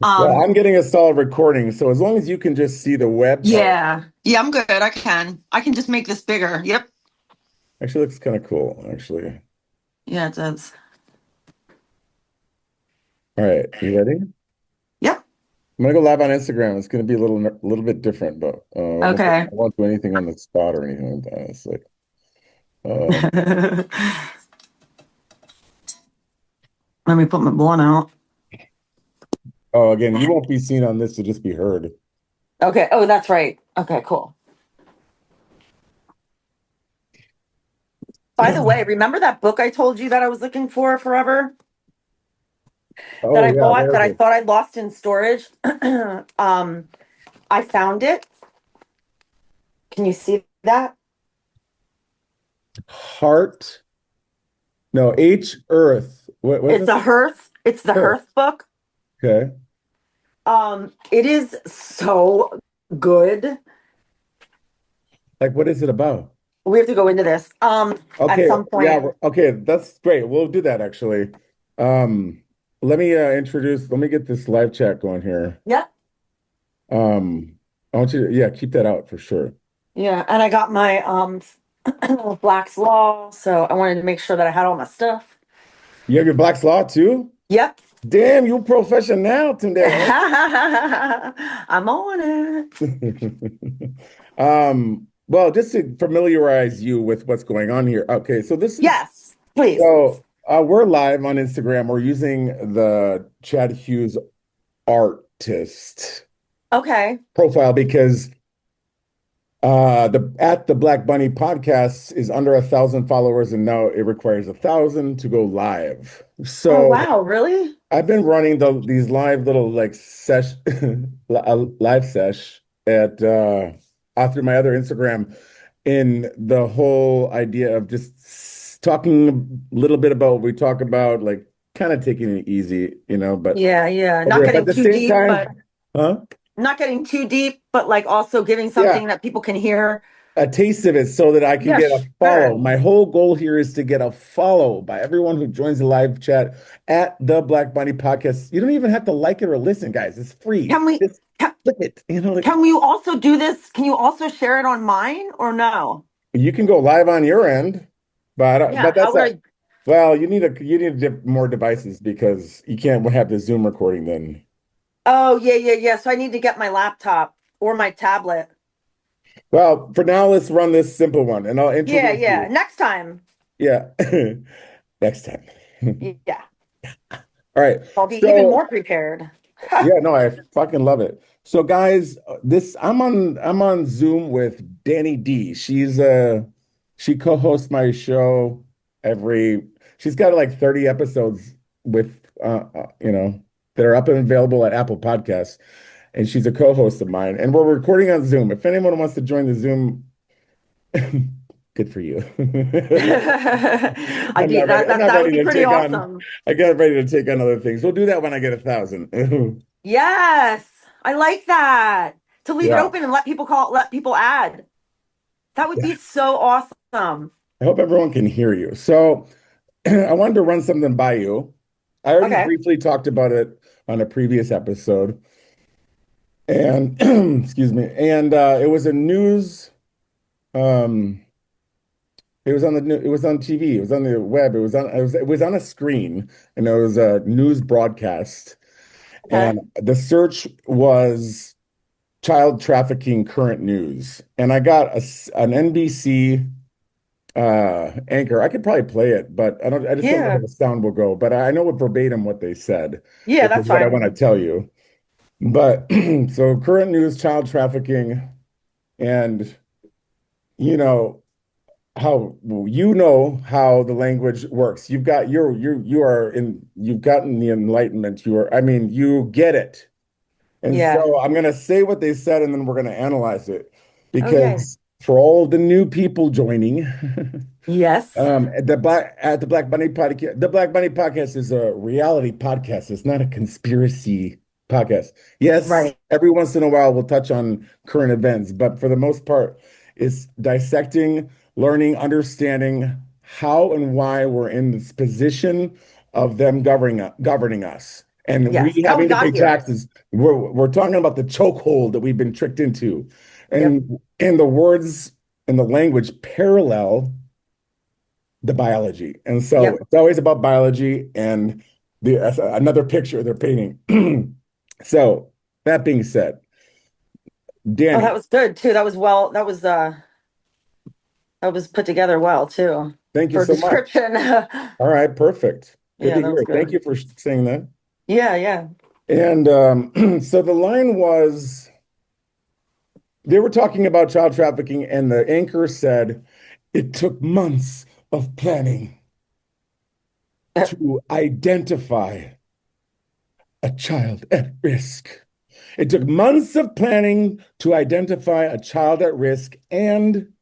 Well, Um, I'm getting a solid recording, so as long as you can just see the web part, yeah. Yeah, I'm good. I can. I can just make this bigger. Yep. actually looks kind of cool, actually. Yeah, it does. All right, you ready? Yep. I'm gonna go live on Instagram. It's gonna be a little bit different, but Okay. I won't do anything on the spot or anything like that. It's like, uh, Let me put my blunt out. oh, again, you won't be seen on this to just be heard. Okay. Oh, that's right. Okay, cool. By the way, remember that book I told you that I was looking for forever? That Oh I yeah, bought where that is I it? thought I lost in storage? Um, I found it. Can you see that? Heart? No, H Earth. What It's does a it? Hearth. It's the Earth. Hearth book. Okay. It is so good. Like, what is it about? We have to go into this at Okay, some yeah, point. okay, that's great. We'll do that actually. Um, let me let me get this live chat going here. Yep. I want you to, yeah, keep that out for sure. Yeah, and I got my Black's Law, so I wanted to make sure that I had all my stuff. You have your Black's Law too? Yep. Damn, you professional today. I'm on it. Well, just to familiarize you with what's going on here. Okay, so this is Yes, please. so we're live on Instagram. We're using the Chad Hughes artist Okay. profile because the at the Black Bunny podcast is under 1,000 followers, and now it requires 1,000 to go live. Oh, So wow, really? I've been running these live little like live sesh at through my other Instagram in the whole idea of just talking a little bit about what we talk about, like kind of taking it easy, but Yeah, yeah. Not over it. But at getting the too same deep, time, but huh? not getting too deep, but like also giving Yeah, something that people can hear. a taste of it so that I can Yeah, get a follow. sure. My whole goal here is to get a follow by everyone who joins the live chat at the Black Bunny podcast. You don't even have to like it or listen, guys. It's free. Can we Just click it. Like can we also do this? Can you also share it on mine or no? you can go live on your end, Yeah, but how that's would a I? well, you need more devices because you can't have the Zoom recording then. Oh, yeah, yeah, yeah. So I need to get my laptop or my tablet. Well, for now, let's run this simple one and I'll Yeah, introduce yeah. you. Next time. Yeah. Next time. Yeah. All right. I'll be even So more prepared. yeah, no, I fucking love it. So guys, this I'm on Zoom with Danny D. She co-hosts my show every she's got like 30 episodes with that are up and available at Apple Podcasts, and she's a co-host of mine, and we're recording on Zoom. If anyone wants to join the Zoom, good for you. I'd be I'm not that would ready be to pretty take on awesome. I get ready to take on other things. We'll do that when I get 1,000. Yes. I like that. To leave it Yeah. open and let people add. That would be so awesome. I hope everyone can hear you. So I wanted to run something by you. I already Okay. briefly talked about it on a previous episode, and excuse me, and it was a news. Um, it was on TV. It was on the web. It was on a screen, and it was a news broadcast. Okay. And the search was child trafficking current news, and I got an NBC anchor. I could probably play it, but I just don't know how Yeah. the sound will go. But I know what verbatim what they said, Yeah, which is that's what I fine. want to tell you. But so current news, child trafficking, and you know how the language works. You are in you've gotten the enlightenment. You get it. And Yeah. so I'm gonna say what they said and then we're gonna analyze it. Okay. Because for all the new people joining, Yes. at the Black Bunny podcast, the Black Bunny podcast is a reality podcast. It's not a conspiracy podcast. Yes, Right. every once in a while we'll touch on current events, but for the most part, it's dissecting, learning, understanding how and why we're in this position of them governing us. And Yes. we How we having to got pay here. taxes. We're talking about the chokehold that we've been tricked into. Yep. And the words and the language parallel the biology. And so Yep. it's always about biology and another picture they're painting. So that being said, Oh, that Danny, was good too. That was put together well too thank you for so much. description. All right, perfect. Good Yeah, to that was hear. Thank good. you for saying that. Yeah, yeah. And so the line was they were talking about child trafficking, and the anchor said it took months of planning to identify a child at risk. It took months of planning to identify a child at risk and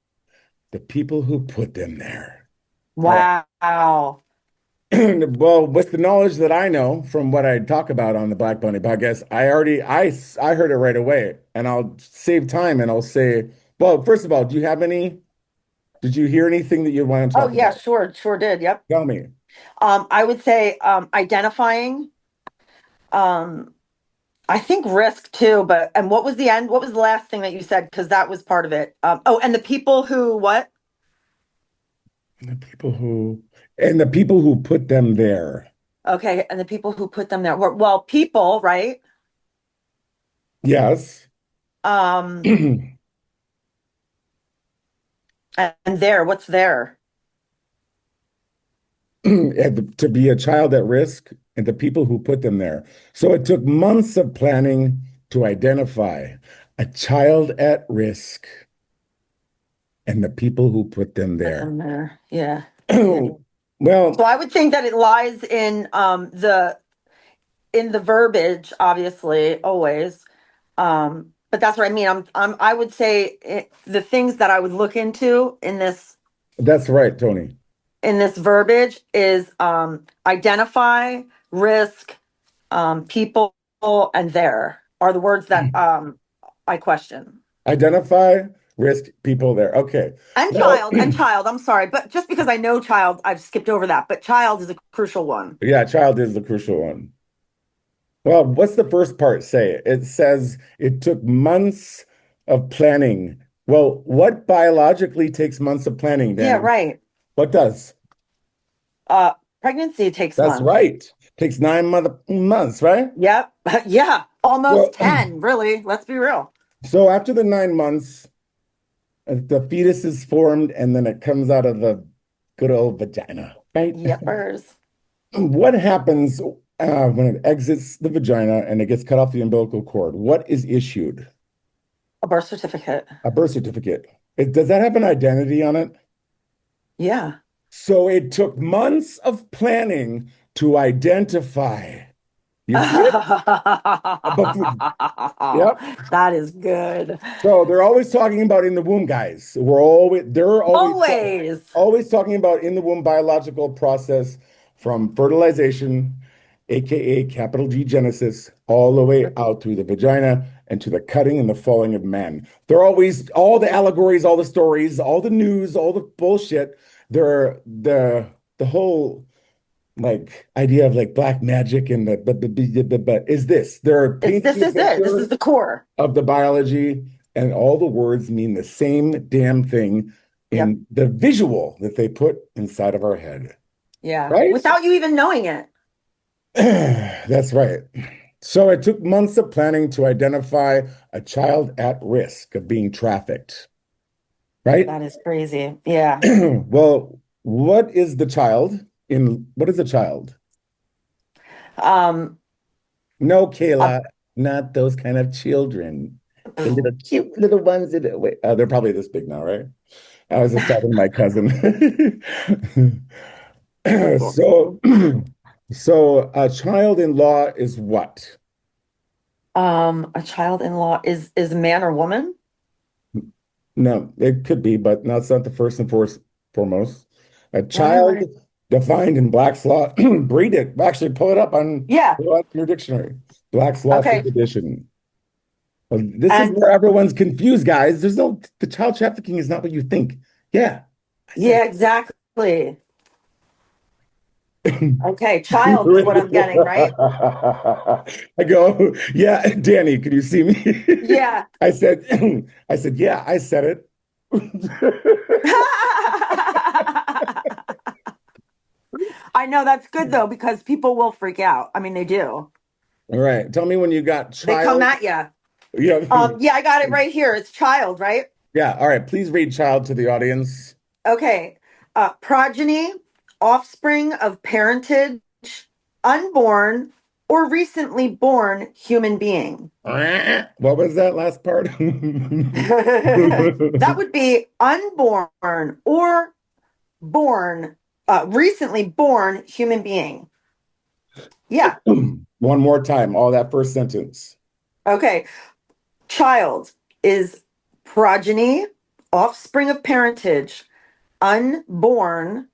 the people who put them there. All Wow. right. Well, with the knowledge that I know from what I talk about on the Black Bunny podcast, I heard it right away, and I'll save time and I'll say, well, first of all, did you hear anything that you want to Oh talk yeah, about? sure, sure did. Yep. Tell me. I would say identifying, um, I think risk too, but and what was the end? What was the last thing that you said? Because that was part of it. Oh, and the people who what? The people who and the people who put them there. Okay, and the people who put them there were, well, people, right? Yes. Um, and there, what's there? To be a child at risk and the people who put them there. So it took months of planning to identify a child at risk and the people who put them Put there. them there. Yeah, yeah. So Well, I would think that it lies in the verbiage, obviously, always. But that's what I mean. I would say the things that I would look into that's right, Tony. in this verbiage is identify, risk, people, and there are the words that I question. Identify risk people there. Okay. Well, And child. I'm sorry, but just because I know child, I've skipped over that. But child is a crucial one. yeah, child is the crucial one. Well, what's the first part say? It says it took months of planning. Well, what biologically takes months of planning, Yeah, Danny? right. What does? Uh, Pregnancy takes That's months. right. Takes months, right? Yep. Yeah. Almost Well, 10, really. Let's be real. so after the 9 months, the fetus is formed and then it comes out of the good old vagina, right? Yepers. What happens when it exits the vagina and it gets cut off the umbilical cord? What is issued? A birth certificate. A birth certificate. Does that have an identity on it? Yeah. So it took months of planning to identify. You see it? Yep. That is good. So they're always talking about in the womb, guys. They're Always. always talking about in the womb biological process from fertilization, aka capital G Genesis, all the way out through the vagina and to the cutting and the falling of man. They're always all the allegories, all the stories, all the news, all the bullshit. They're the whole like idea of like black magic and but is this they're It's painting this a is it. This is picture the core. of the biology, and all the words mean the same damn thing Yep. in the visual that they put inside of our head, Yeah. right? Without you even knowing it. That's right. So it took months of planning to identify a child at risk of being trafficked, right? That is crazy. Yeah. Well, what is a child? Um, No, uh, Kayla, not those kind of children. The little cute little ones that wait, they're probably this big now, right? I was just talking to my cousin. that's So, awesome. so a child-in-law is what? A child-in-law is a man or woman? No, it could be, but that's not the first and foremost. A Right, child right. defined in Black's Law, read it. Actually, Yeah. pull up your dictionary. Black's Law Okay. Fifth Edition. Well, this is And where everyone's confused, guys. The child trafficking is not what you think. Yeah, I said yeah, exactly. Okay, child is what I'm getting, right? I go, yeah, Danny, can you see me? Yeah. I said, I said, yeah, I said it. I know that's good though because people will freak out. I mean, they do. All right, tell me when you got They come child. at you. Yeah, Yeah, I got it right here. It's child, right? yeah. All right, please read child to the audience. Okay. Progeny, offspring of parentage, unborn, or recently born human being. What was that last part? That would be unborn or born, recently born human being. Yeah. One more time, all that first sentence. Okay. Child is progeny, offspring of parentage, unborn,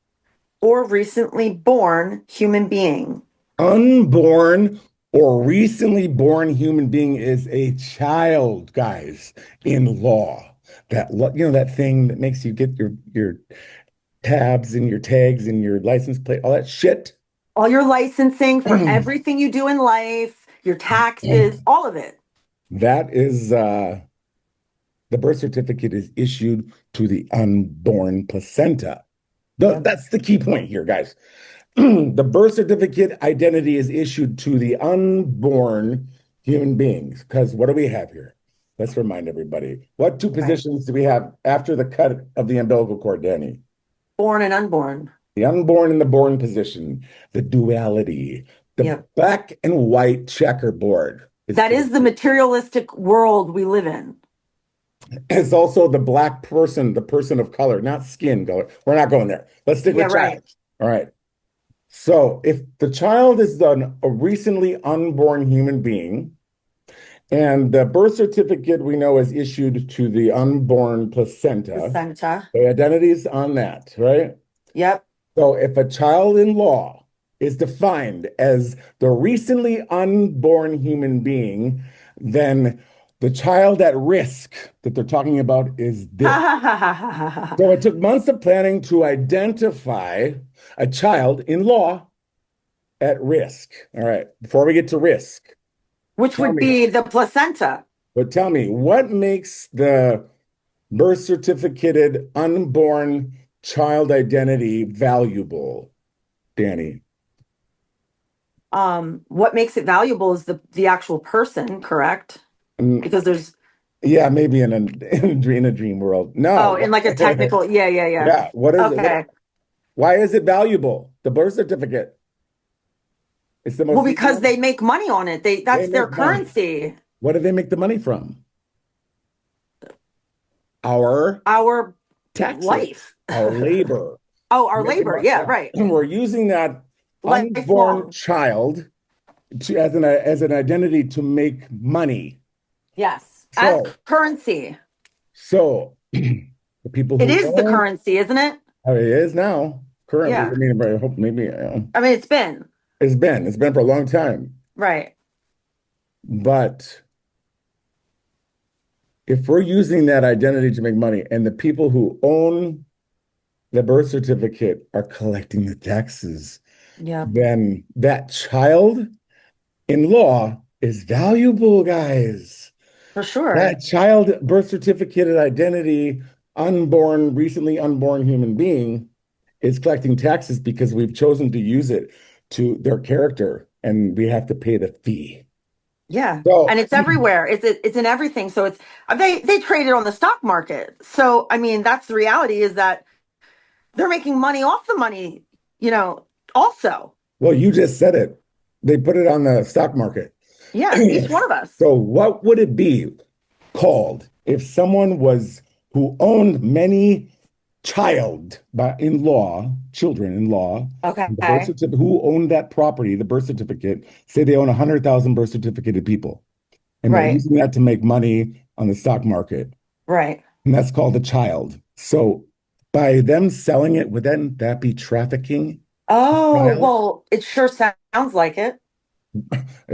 or recently born human being. Unborn or recently born human being is a child, guys, in law. That thing that makes you get your tabs and your tags and your license plate, all that shit. All your licensing for everything you do in life, your taxes, all of it. That is the birth certificate is issued to the unborn placenta. Yep. That's the key point here, guys. The birth certificate identity is issued to the unborn human beings. Because what do we have here? Let's remind everybody. What two Right. positions do we have after the cut of the umbilical cord, Danny? Born and unborn. The unborn and the born position, the duality, the Yep. black and white checkerboard is That is the created. materialistic world we live in. It's also the black person, the person of color, not skin color. We're not going there. Let's stick Yeah, with child. right. All right. So if the child is a recently unborn human being, and the birth certificate we know is issued to the unborn placenta, Placenta. the identity is on that, right? Yep. So if a child in law is defined as the recently unborn human being, then the child at risk that they're talking about is Ha this. ha ha ha ha ha. Ha. So it took months of planning to identify a child in law at risk. All right, before we get to risk, Which tell would me, be the placenta. tell me, what makes the birth certificated unborn child identity valuable, Danny? What makes it valuable is the actual person, correct? Mm, Because there's yeah, maybe in a dream world. oh, No. in like a technical, yeah, yeah, yeah. Yeah, what is it? Okay. Why is it valuable? The birth certificate. It's the Well, most because recent. they make money on it. They That's their make money. currency. What do they make the money from? Our Our taxes, life. our labor. Oh, our Making labor. money. Yeah, Yeah. right. We're using that unborn Lifelong. child as an identity to make money. Yes. As So, currency. the people It who is the own currency, isn't it? it is now currently. I Yeah. mean, I hope maybe I mean, it's been. it's been for a long time. Right. But if we're using that identity to make money, and the people who own the birth certificate are collecting the taxes, Yep. then that child in law is valuable, guys. For sure. That child birth certificate and identity, unborn, recently unborn human being is collecting taxes because we've chosen to use it to their character and we have to pay the fee. Yeah. And So, it's everywhere. It's in everything. So it's they trade it on the stock market. So I mean, that's the reality is that they're making money off the money, you know, also. well, you just said it. They put it on the stock market. Yeah, each one of us. So, what would it be called if someone was who owned many in law, children in law, the birth Okay. certificate, who owned that property, the birth certificate, say they own 100,000 birth certificated people, and they're Right. using that to make money on the stock market. Right. And that's called a child. So by them selling it, would that be trafficking? Oh, Child? well, it sure sounds like it.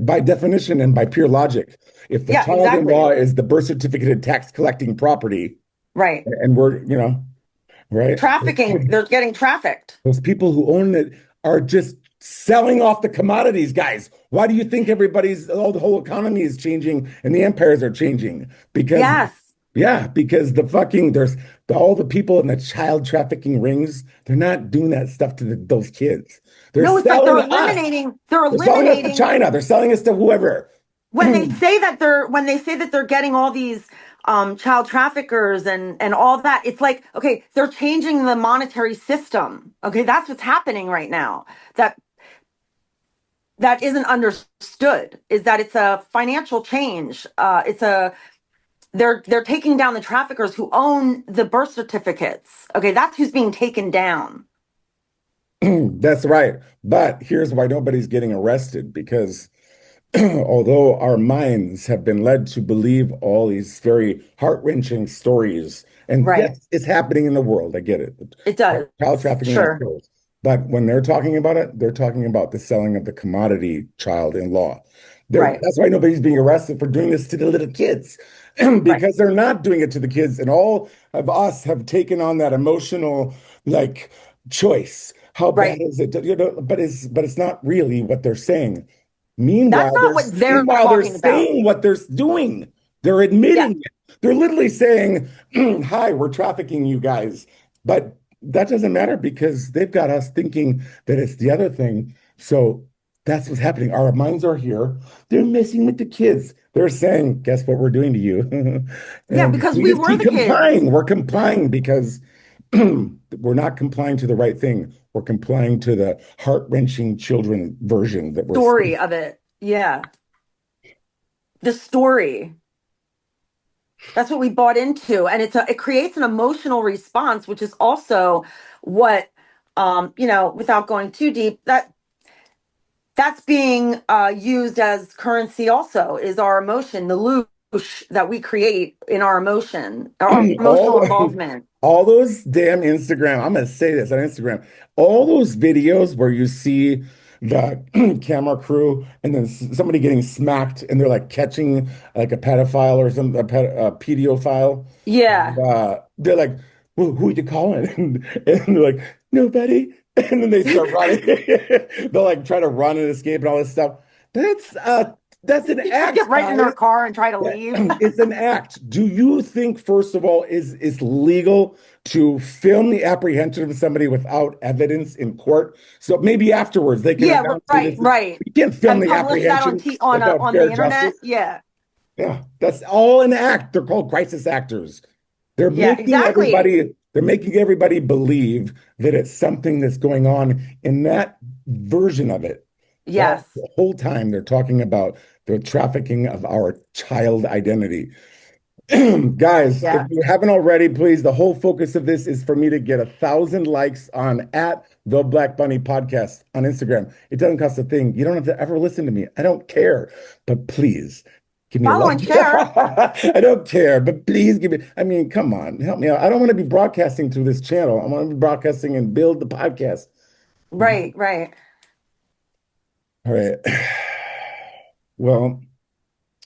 By definition and by pure logic, if the Yeah, child-in-law exactly. is the birth certificated tax collecting property, Right. and right? Trafficking, they're getting trafficked. Those people who own it are just selling off the commodities, guys. Why do you think the whole economy is changing and the empires are changing? Because, Yes. yeah, because all the people in the child trafficking rings, they're not doing that stuff to those kids. They're No, it's like selling us. they're They're selling us to eliminating China. They're selling us to whoever. when they say that they're getting all these child traffickers and all that. It's like, okay, they're changing the monetary system. Okay, that's what's happening right now. That that isn't understood is that it's a financial change. It's a they're taking down the traffickers who own the birth certificates. Okay, that's who's being taken down. That's right. But here's why nobody's getting arrested because although our minds have been led to believe all these very heart-wrenching stories, and Right. yes, it's happening in the world. I get it. It does. Child trafficking Sure. occurs. But when they're talking about it, they're talking about the selling of the commodity child-in-law. Right. That's why nobody's being arrested for doing this to the little kids, Right. because they're not doing it to the kids. And all of us have taken on that emotional, like, choice. How bad Right. is it? But it's not really what they're saying. That's not what they're They're talking about. saying what they're doing. They're Yeah. admitting it. They're literally saying, "Hi, we're trafficking you guys." But that doesn't matter because they've got us thinking that it's the other thing. So that's what's happening. Our minds are here. They're messing with the kids. They're saying, "Guess what we're doing to you?" Yeah, And because we we just were keep the kids. complying. We're complying because we're not complying to the right thing. We're complying to the heart-wrenching children version that we're Story of it. Yeah. The story. That's what we bought into. And it creates an emotional response, which is also what without going too deep, that's being used as currency also is our emotion, the loosh that we create in our emotion, our emotional all involvement. all those damn Instagram, I'm gonna say this on Instagram, all those videos where you see the camera crew and then somebody getting smacked and they're like catching like a pedophile or a pedophile. Yeah. They're like, well, who are you calling? And they're like, nobody. And then they start running. They'll like try to run and escape and all this stuff. That's uh that's an They just get act, right in their guys. car and try to Yeah, leave. it's an act. Do you think, first of all, is legal to film the apprehension of somebody without evidence in court? So maybe afterwards they can Yeah, announce that right, this is, right. you can't film And the publish that apprehension without on fair the internet. justice. Yeah. Yeah, that's all an act. They're called crisis actors. Yeah, exactly. They're making everybody believe that it's something that's going on in that version of it. Well, Yes. the whole time they're talking about the trafficking of our child identity. Guys, if Yeah. you haven't already, please, the whole focus of this is for me to get 1,000 likes on at the Black Bunny podcast on Instagram. It doesn't cost a thing. You don't have to ever listen to me. I don't care. But please give me a Follow like. and share. I don't care, but please give me, I mean, come on, help me out. I don't want to be broadcasting through this channel. I want to be broadcasting and build the podcast. Right, right. All right. Well,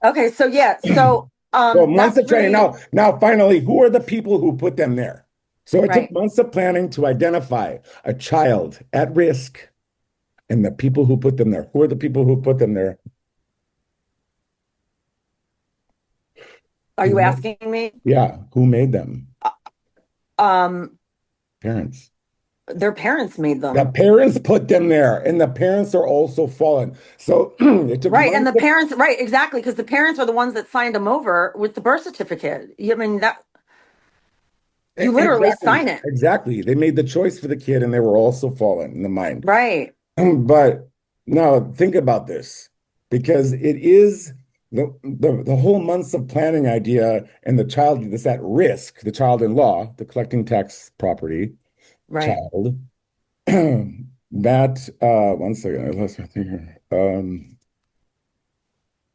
Okay, so yeah, so so months that's of training. really Now, finally, who are the people who put them there? So it took right. months of planning to identify a child at risk and the people who put them there. Who are the people who put them there? Are you asking me? Yeah, who made them? Um, Parents. their parents made The them. parents put them there, and the parents are also fallen. So it took Right, and months the of parents, right, exactly, because the parents are the ones that signed them over with the birth certificate. I mean that you literally exactly, sign it. exactly. They made the choice for the kid, and they were also fallen in the mind. Right. But now think about this, because it is the whole months of planning idea and the child that's at risk, the child-in-law, the collecting tax property Right. child. That one second, I lost my thing here.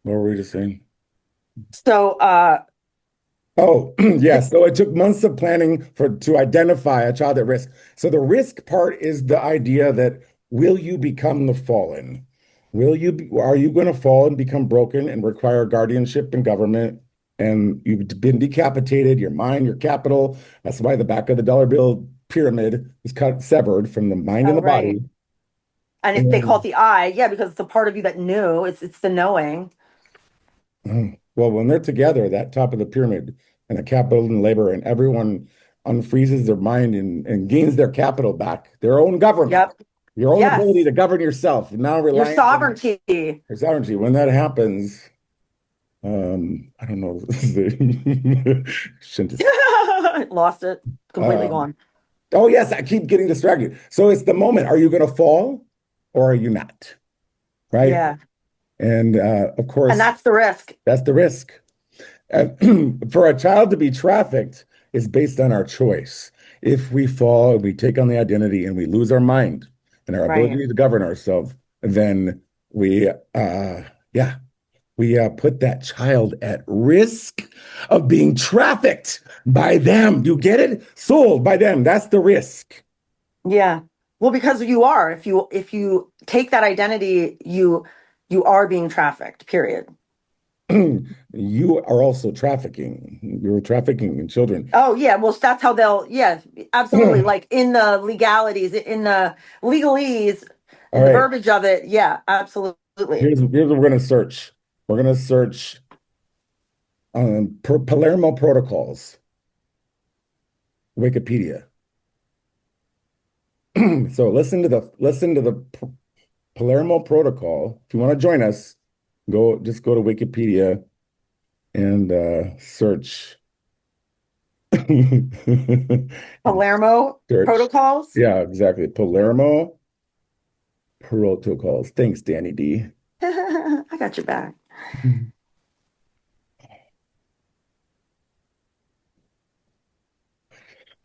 What were we just saying? So Oh, yeah. the, So it took months of planning to identify a child at risk. So the risk part is the idea that will you become the fallen? Are you going to fall and become broken and require guardianship and government? And you've been decapitated, your mind, your capital. That's why the back of the dollar bill pyramid is severed from the mind and the right. body. And if they call it And, the I, yeah, because it's a part of you that knew. It's the knowing. well, when they're together, that top of the pyramid and the capital and labor, and everyone unfreezes their mind and gains their capital back, their own government, Yep. your own ability Yes. to govern yourself, now Your reliant on sovereignty. your sovereignty. When that happens, I don't know. Shouldn't have- Lost it. Completely um, gone. oh yes, I keep getting distracted. So it's the moment. Are you going to fall or are you not? Right? Yeah. And of And course, that's the risk. that's the risk. For a child to be trafficked is based on our choice. If we fall, we take on the identity and we lose our mind and our Right. ability to govern ourselves, then yeah, we put that child at risk of being trafficked by them. You get it? Sold by them. That's the risk. Yeah. Well, because you are. If you take that identity, you are being trafficked, period. You are also trafficking. You're trafficking in children. Oh, yeah. Well, that's how they'll, yeah, absolutely. All Like in the legalities, in the legalese, the right. verbiage of it. Yeah, absolutely. Here's what we're going to search. We're going to search Palermo protocols, Wikipedia. So listen to the Palermo protocol. If you want to join us, go to Wikipedia and search Palermo search. protocols. Yeah, exactly. Palermo protocols. Thanks, Danny D. I got your back.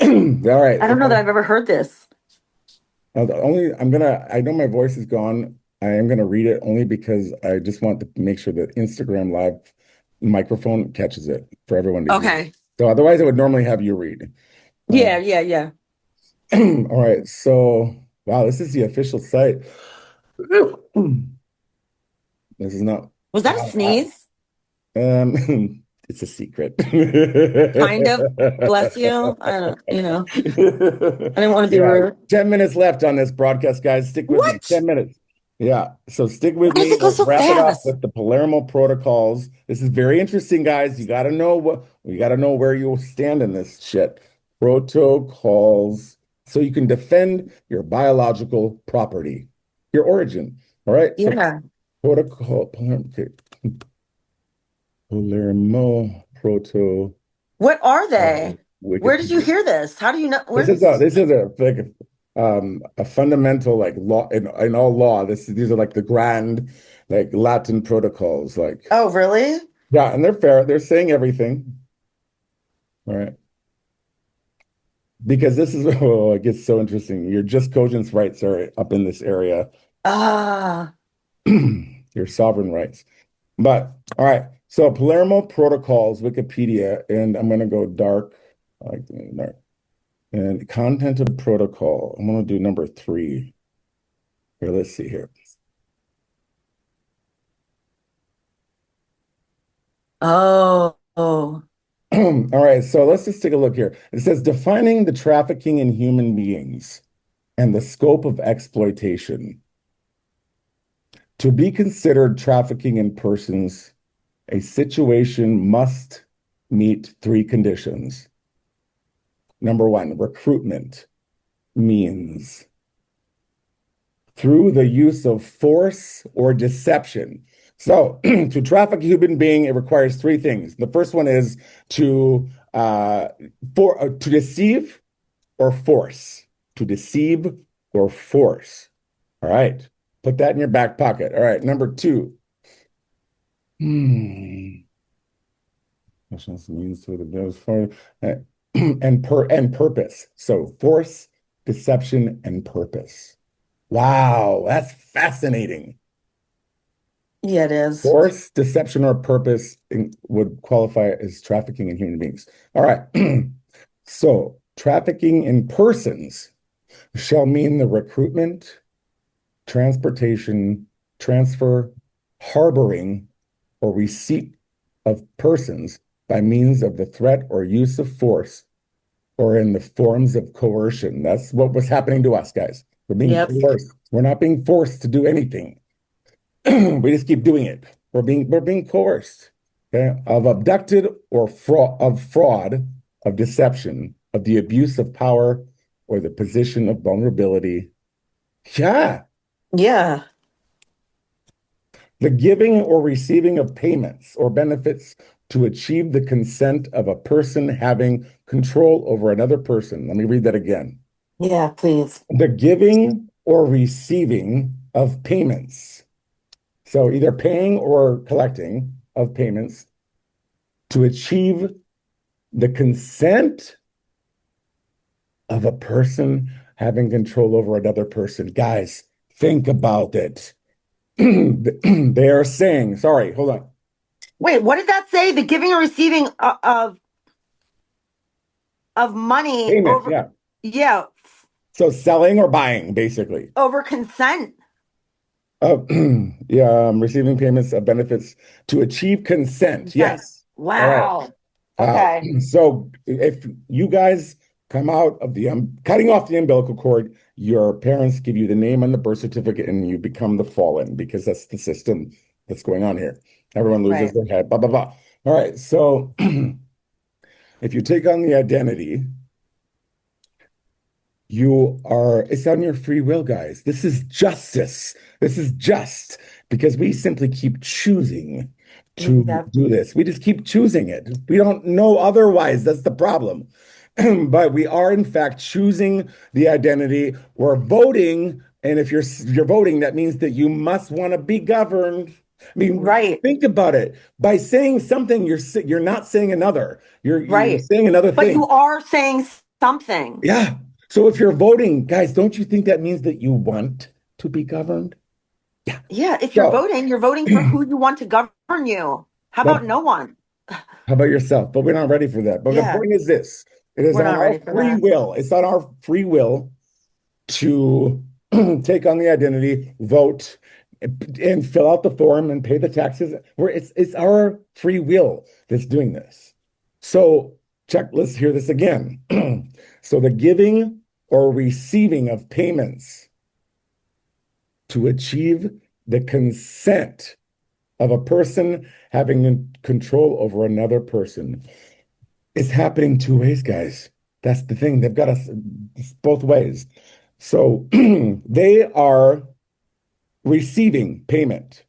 All right. I don't know that I've ever heard this. I know my voice is gone. I am gonna read it only because I just want to make sure that Instagram Live microphone catches it for everyone to hear. Okay. So otherwise I would normally have you read. Uh, Yeah, yeah, yeah. all right, so wow, this is the official site. This is not Was that a sneeze? it's a secret. Kind of. Bless you. I don't, I didn't want to be Yeah, rude. 10 minutes left on this broadcast, guys. Stick with me. What? 10 minutes. Yeah, so stick with Why does me. it go We'll so wrap it up fast? with the Palermo protocols. This is very interesting, guys. You got to know where you stand in this shit. Protocols, so you can defend your biological property, your origin. All right. So Yeah. protocol, okay. Palermo proto What are they? Where did you Wikipedia. hear this? How do you know? Where This did is you a see this this? is a fundamental like law in all law. These are like the grand like Latin protocols. Like Oh, really? yeah, and they're fair. They're saying everything. All right. Because this is oh, it gets so interesting. Your just cogence rights are up in this area. Ah, Your sovereign rights. But all right. So Palermo protocols, Wikipedia, and I'm gonna go dark. I like the dark. And content of protocol. I'm going to do number 3. Here, let's see here. oh. All right, so let's just take a look here. It says defining the trafficking in human beings and the scope of exploitation. To be considered trafficking in persons, a situation must meet 3 conditions. Number 1, recruitment means through the use of force or deception. So, to traffic a human being, it requires 3 things. The first one is to to deceive or force. To deceive or force. All right. Put that in your back pocket. All right. Number 2. Hmm. Means to the for and purpose. So force, deception, and purpose. Wow, that's fascinating. Yeah, it is. Force, deception, or purpose would qualify as trafficking in human beings. All right. So, trafficking in persons shall mean the recruitment, transportation, transfer, harboring, or receipt of persons by means of the threat or use of force or in the forms of coercion. That's what was happening to us, guys. We're being Yep. coerced. We're not being forced to do anything. We just keep doing it. We're being coerced, okay? Of abducted or fraud, of deception, of the abuse of power or the position of vulnerability. Yeah. Yeah. The giving or receiving of payments or benefits to achieve the consent of a person having control over another person. Let me read that again. Yeah, please. The giving or receiving of payments. So either paying or collecting of payments to achieve the consent of a person having control over another person. Guys, think about it. They are saying, sorry, hold on. Wait, what did that say? The giving or receiving of money Payment, over, yeah. yeah, So selling or buying, basically. over consent. Uh, yeah, receiving payments of benefits to achieve consent. Consent. Yes. All right. Wow. Okay. So if you guys come out of the cutting off the umbilical cord, your parents give you the name on the birth certificate and you become the fallen because that's the system that's going on here. Everyone loses Right. their head, blah, blah, blah. All right. So if you take on the identity, it's on your free will, guys. This is justice. This is just because we simply keep choosing to Yep. do this. We just keep choosing it. We don't know otherwise. That's the problem. But we are, in fact, choosing the identity. We're voting. And if you're voting, that means that you must want to be governed. I mean, Right. think about it. By saying something, you're not saying another. You're Right. saying another But thing. you are saying something. Yeah. So if you're voting, guys, don't you think that means that you want to be governed? Yeah. Yeah. If So, you're voting for who you want to govern you. How about but no one? how about yourself? But we're not ready for that. But the Yeah. point is this, it is We're on not our ready for free that. will. It's on our free will to take on the identity, vote, and fill out the form and pay the taxes. It's our free will that's doing this. So let's hear this again. So the giving or receiving of payments to achieve the consent of a person having control over another person. It's happening two ways, guys. That's the thing. They've got us both ways. So they are receiving payment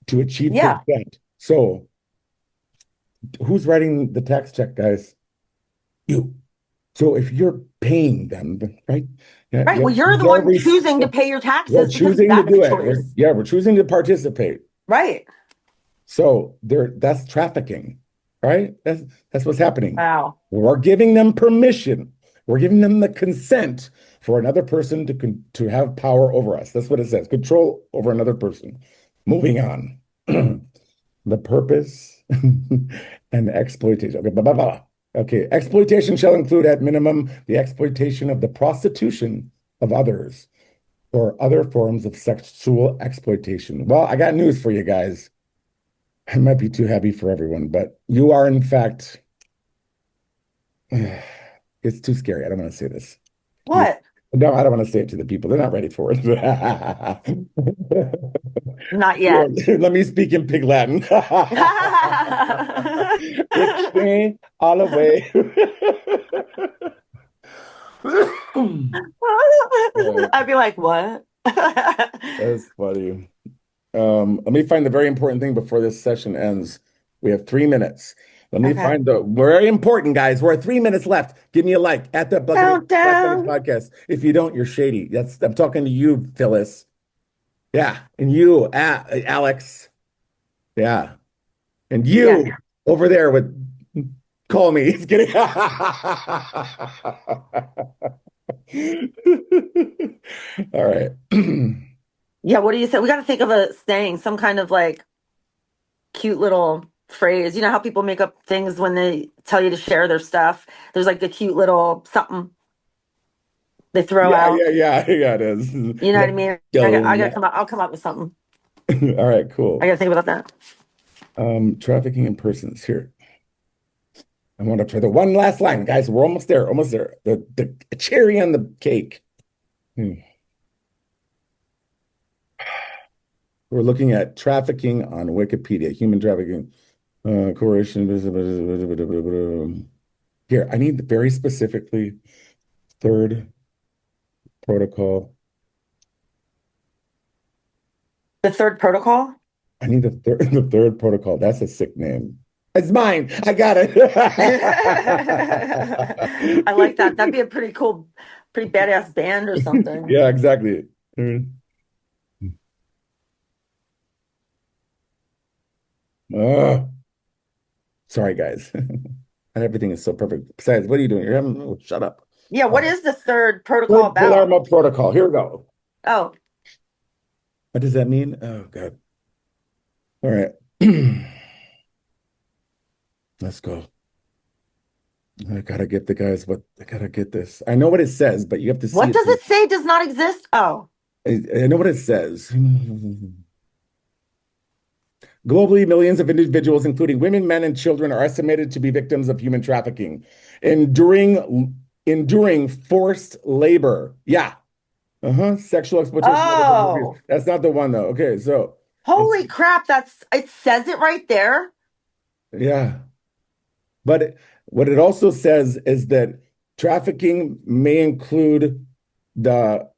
to achieve Yeah. consent. So who's writing the tax check, guys? You. So if you're paying them, right? Yeah, Right. yeah, Well, you're the they're, one choosing to pay your we're taxes because choosing to that's a do it. choice. We're choosing to participate. Right. So that's trafficking, right? That's what's happening. Wow. We're giving them permission. We're giving them the consent for another person to have power over us. That's what it says. Control over another person. Moving on. The purpose and exploitation. Okay, blah, blah, blah. Okay, exploitation shall include at minimum the exploitation of the prostitution of others or other forms of sexual exploitation. Well, I got news for you guys. It might be too heavy for everyone, but you are, in fact, it's too scary. I don't want to say this. You, What? no, I don't want to say it to the people. They're not ready for it. Not Yeah, yet. let me speak in Pig Latin. Ixnay all the way. Right. I'd be like, what? That's funny. Let me find the very important thing before this session ends. We have 3 minutes. Let me Okay. find the very important, guys. We're at 3 minutes left. Give me a like at the Black Bunny Countdown. podcast. If you don't, you're shady. I'm talking to you, Phyllis. Yeah, and you, Alex. Yeah, and Yeah. you over there with call me. He's kidding. All right. Yeah. What do you say? We got to think of a saying, some kind of like cute little phrase. You know how people make up things when they tell you to share their stuff? There's like a cute little something they throw Yeah, out. yeah, yeah, yeah, it is. You know what I Let's mean? go. I got to come up. I'll come up with something. All right, I cool. got to think about that. Trafficking in persons here. I want to try the one last line, guys. We're almost there, almost there. The cherry on the cake. Hmm. We're looking at trafficking on Wikipedia, human trafficking, coercion. Here, I need very specifically third protocol. The third protocol? I need the third the third protocol. That's a sick name. It's mine. I got it. I like that. That'd be a pretty cool, pretty badass band or something. Yeah, exactly. Uh, sorry, guys. Everything is so perfect. Besides, what are you doing? You're having, oh, shut up. Yeah, All what right. is the third protocol Third about? Palermo protocol. Here we go. Oh, What does that mean? Oh, God. All right. Let's go. I gotta get the guys what I gotta get this. I know what it says, but you have to see what it. does it say does not exist? Oh, I know what it says. Globally, millions of individuals, including women, men, and children, are estimated to be victims of human trafficking, enduring forced labor. Yeah. Uh-huh. Sexual exploitation. oh, That's not the one though. Okay, so it's holy crap. It says it right there. yeah. But what it also says is that trafficking may include the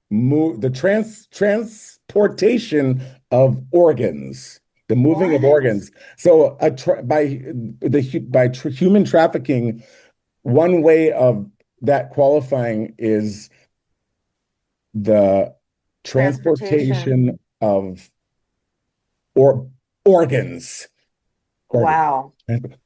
transportation of organs, the moving of What? organs. So by human trafficking, one way of that qualifying is the Transportation. transportation of or organs. Organs. Wow.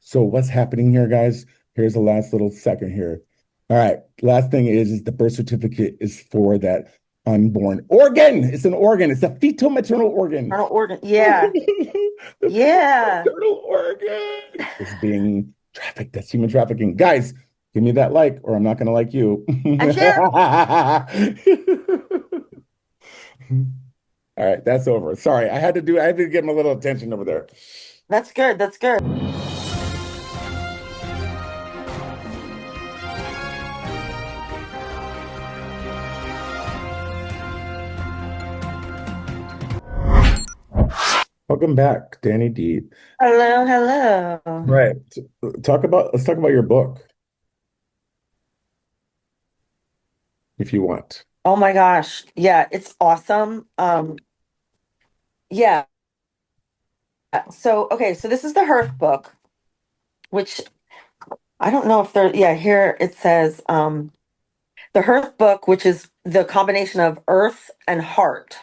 So what's happening here, guys? Here's the last little second here. All right. Last thing is the birth certificate is for that unborn organ. It's an organ. It's a fetal maternal organ. Internal organ. Yeah. The fetal Yeah. maternal organ is being trafficked. That's human trafficking. Guys, give me that like, or I'm not going to like you. And share. All right, that's over. Sorry, I had to give him a little attention over there. That's good. That's good. Welcome back, Danny D. Hello, hello. Right. Let's talk about your book if you want. Oh my gosh. Yeah, it's awesome. Yeah. So, okay, so this is the Hearth book, which I don't know if there, yeah, here it says the Hearth book, which is the combination of earth and heart,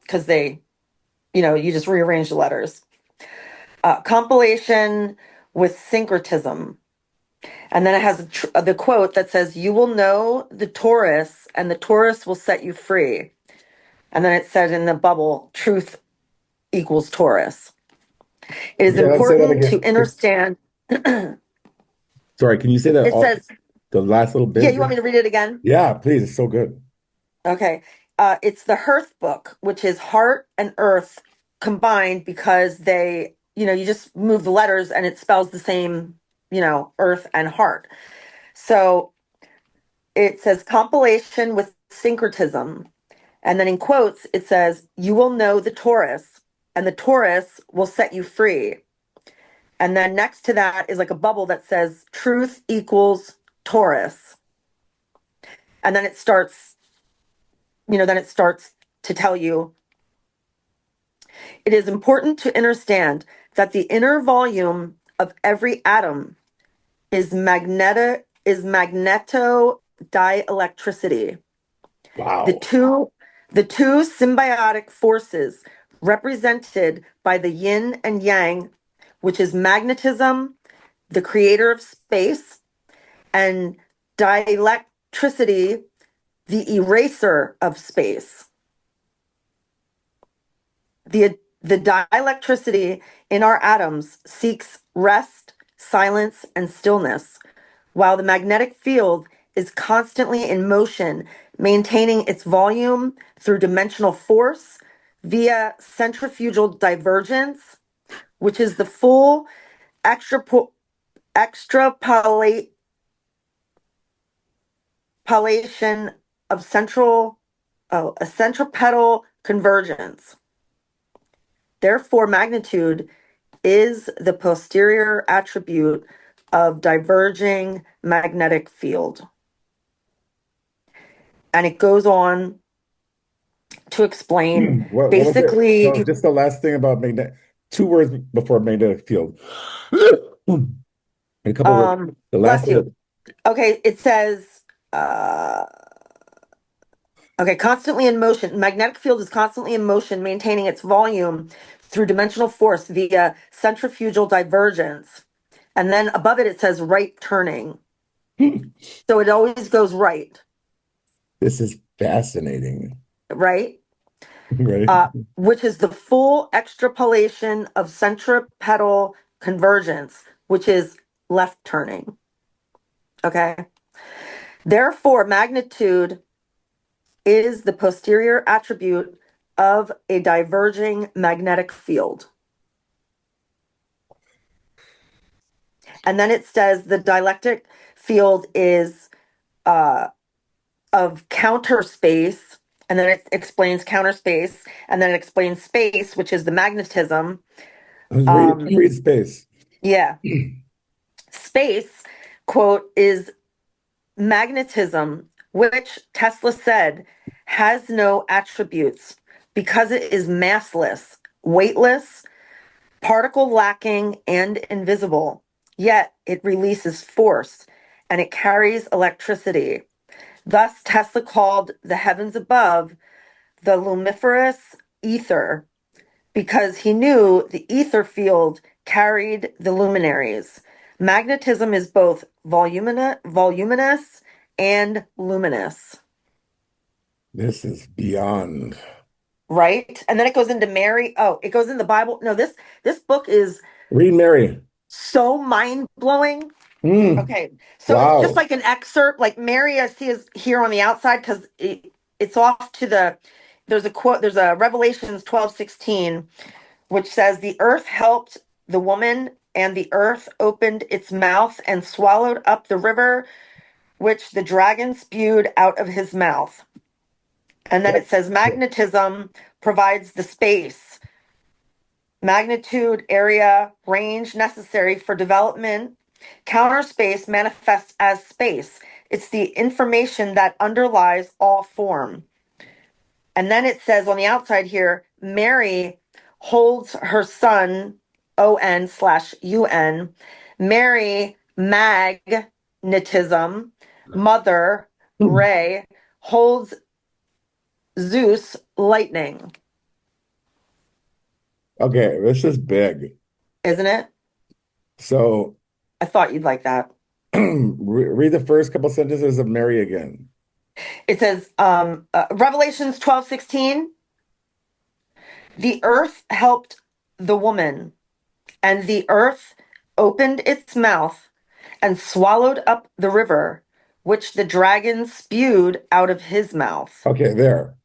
because you just rearrange the letters. Compilation with syncretism. And then it has the quote that says, "You will know the Taurus, and the Taurus will set you free." And then it said in the bubble, "Truth equals Taurus." It is Yeah, let's say that important to again. understand. It Sorry, can you say that all says, the last little yeah, bit? you want me to read it again? Yeah, please. It's so good. Okay. It's the Hearth book, which is heart and earth combined because you just move the letters and it spells the same, earth and heart. So it says compilation with syncretism. And then in quotes, it says, "You will know the Taurus, and the Taurus will set you free." And then next to that is like a bubble that says, "Truth equals Taurus." And then it starts to tell you, "It is important to understand that the inner volume of every atom is magneto dielectricity. The Wow. two the two symbiotic forces represented by the yin and yang, which is magnetism, the creator of space, and dielectricity, the eraser of space. The dielectricity in our atoms seeks rest, silence, and stillness, while the magnetic field is constantly in motion, maintaining its volume through dimensional force via centrifugal divergence, which is the full extrapolation of a centripetal convergence. Therefore, magnitude is the posterior attribute of diverging magnetic field. And it goes on to explain What was it? So basically, just the last thing about magnetic, two words before magnetic field. A couple words. The last bless of you. it. Okay, it says, uh, okay, constantly in motion. Magnetic field is constantly in motion, maintaining its volume through dimensional force via centrifugal divergence. And then above it, it says right turning. So it always goes right, This is fascinating, right? right? Which is the full extrapolation of centripetal convergence, which is left turning. Okay. Therefore, magnitude is the posterior attribute of a diverging magnetic field. And then it says the dielectric field is uh, of counter space. And then it explains counter space. And then it explains space, which is the magnetism. Read space. Yeah. Space, quote, is magnetism, which Tesla said has no attributes because it is massless, weightless, particle lacking, and invisible. Yet it releases force and it carries electricity. Thus, Tesla called the heavens above the lumiferous ether because he knew the ether field carried the luminaries. Magnetism is both voluminous and luminous, This is beyond. right? And then it goes into Mary. Oh, it goes in the Bible. No, this book is Read Mary. so mind-blowing. Mm, Okay, so just wow. like an excerpt, like Mary, I see is here on the outside because it's off to the. There's a quote. There's a Revelations 12:16 which says, "The earth helped the woman, and the earth opened its mouth and swallowed up the river which the dragon spewed out of his mouth." And then it That's says, magnetism provides the space, magnitude, area, range necessary for development. Counter space manifests as space. It's the information that underlies all form. And then it says on the outside here, Mary holds her son, ON/UN, Mary magnetism, mother, Ray, holds Zeus lightning, okay. This is big. isn't it? So I thought you'd like that. read the first couple sentences of Mary again. It says, Revelations 12:16, the earth helped the woman, and the earth opened its mouth and swallowed up the river, which the dragon spewed out of his mouth. Okay, there.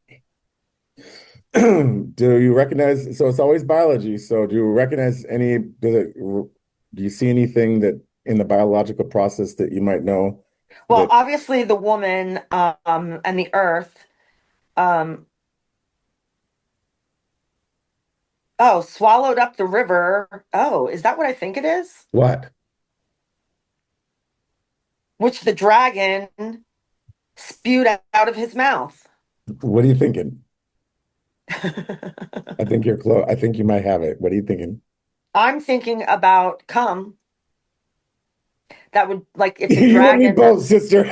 Do you recognize? So it's always biology. So do you recognize any? Do you see anything that in the biological process that you might know Well, that obviously, the woman and the earth. Um, oh, swallowed up the river. Oh, is that what I think it is? what? Which the dragon spewed out of his mouth. What are you thinking? I think you're close. I think you might have it. What are you thinking? I'm thinking about cum. That would, like, if the You and me dragon. both, sister.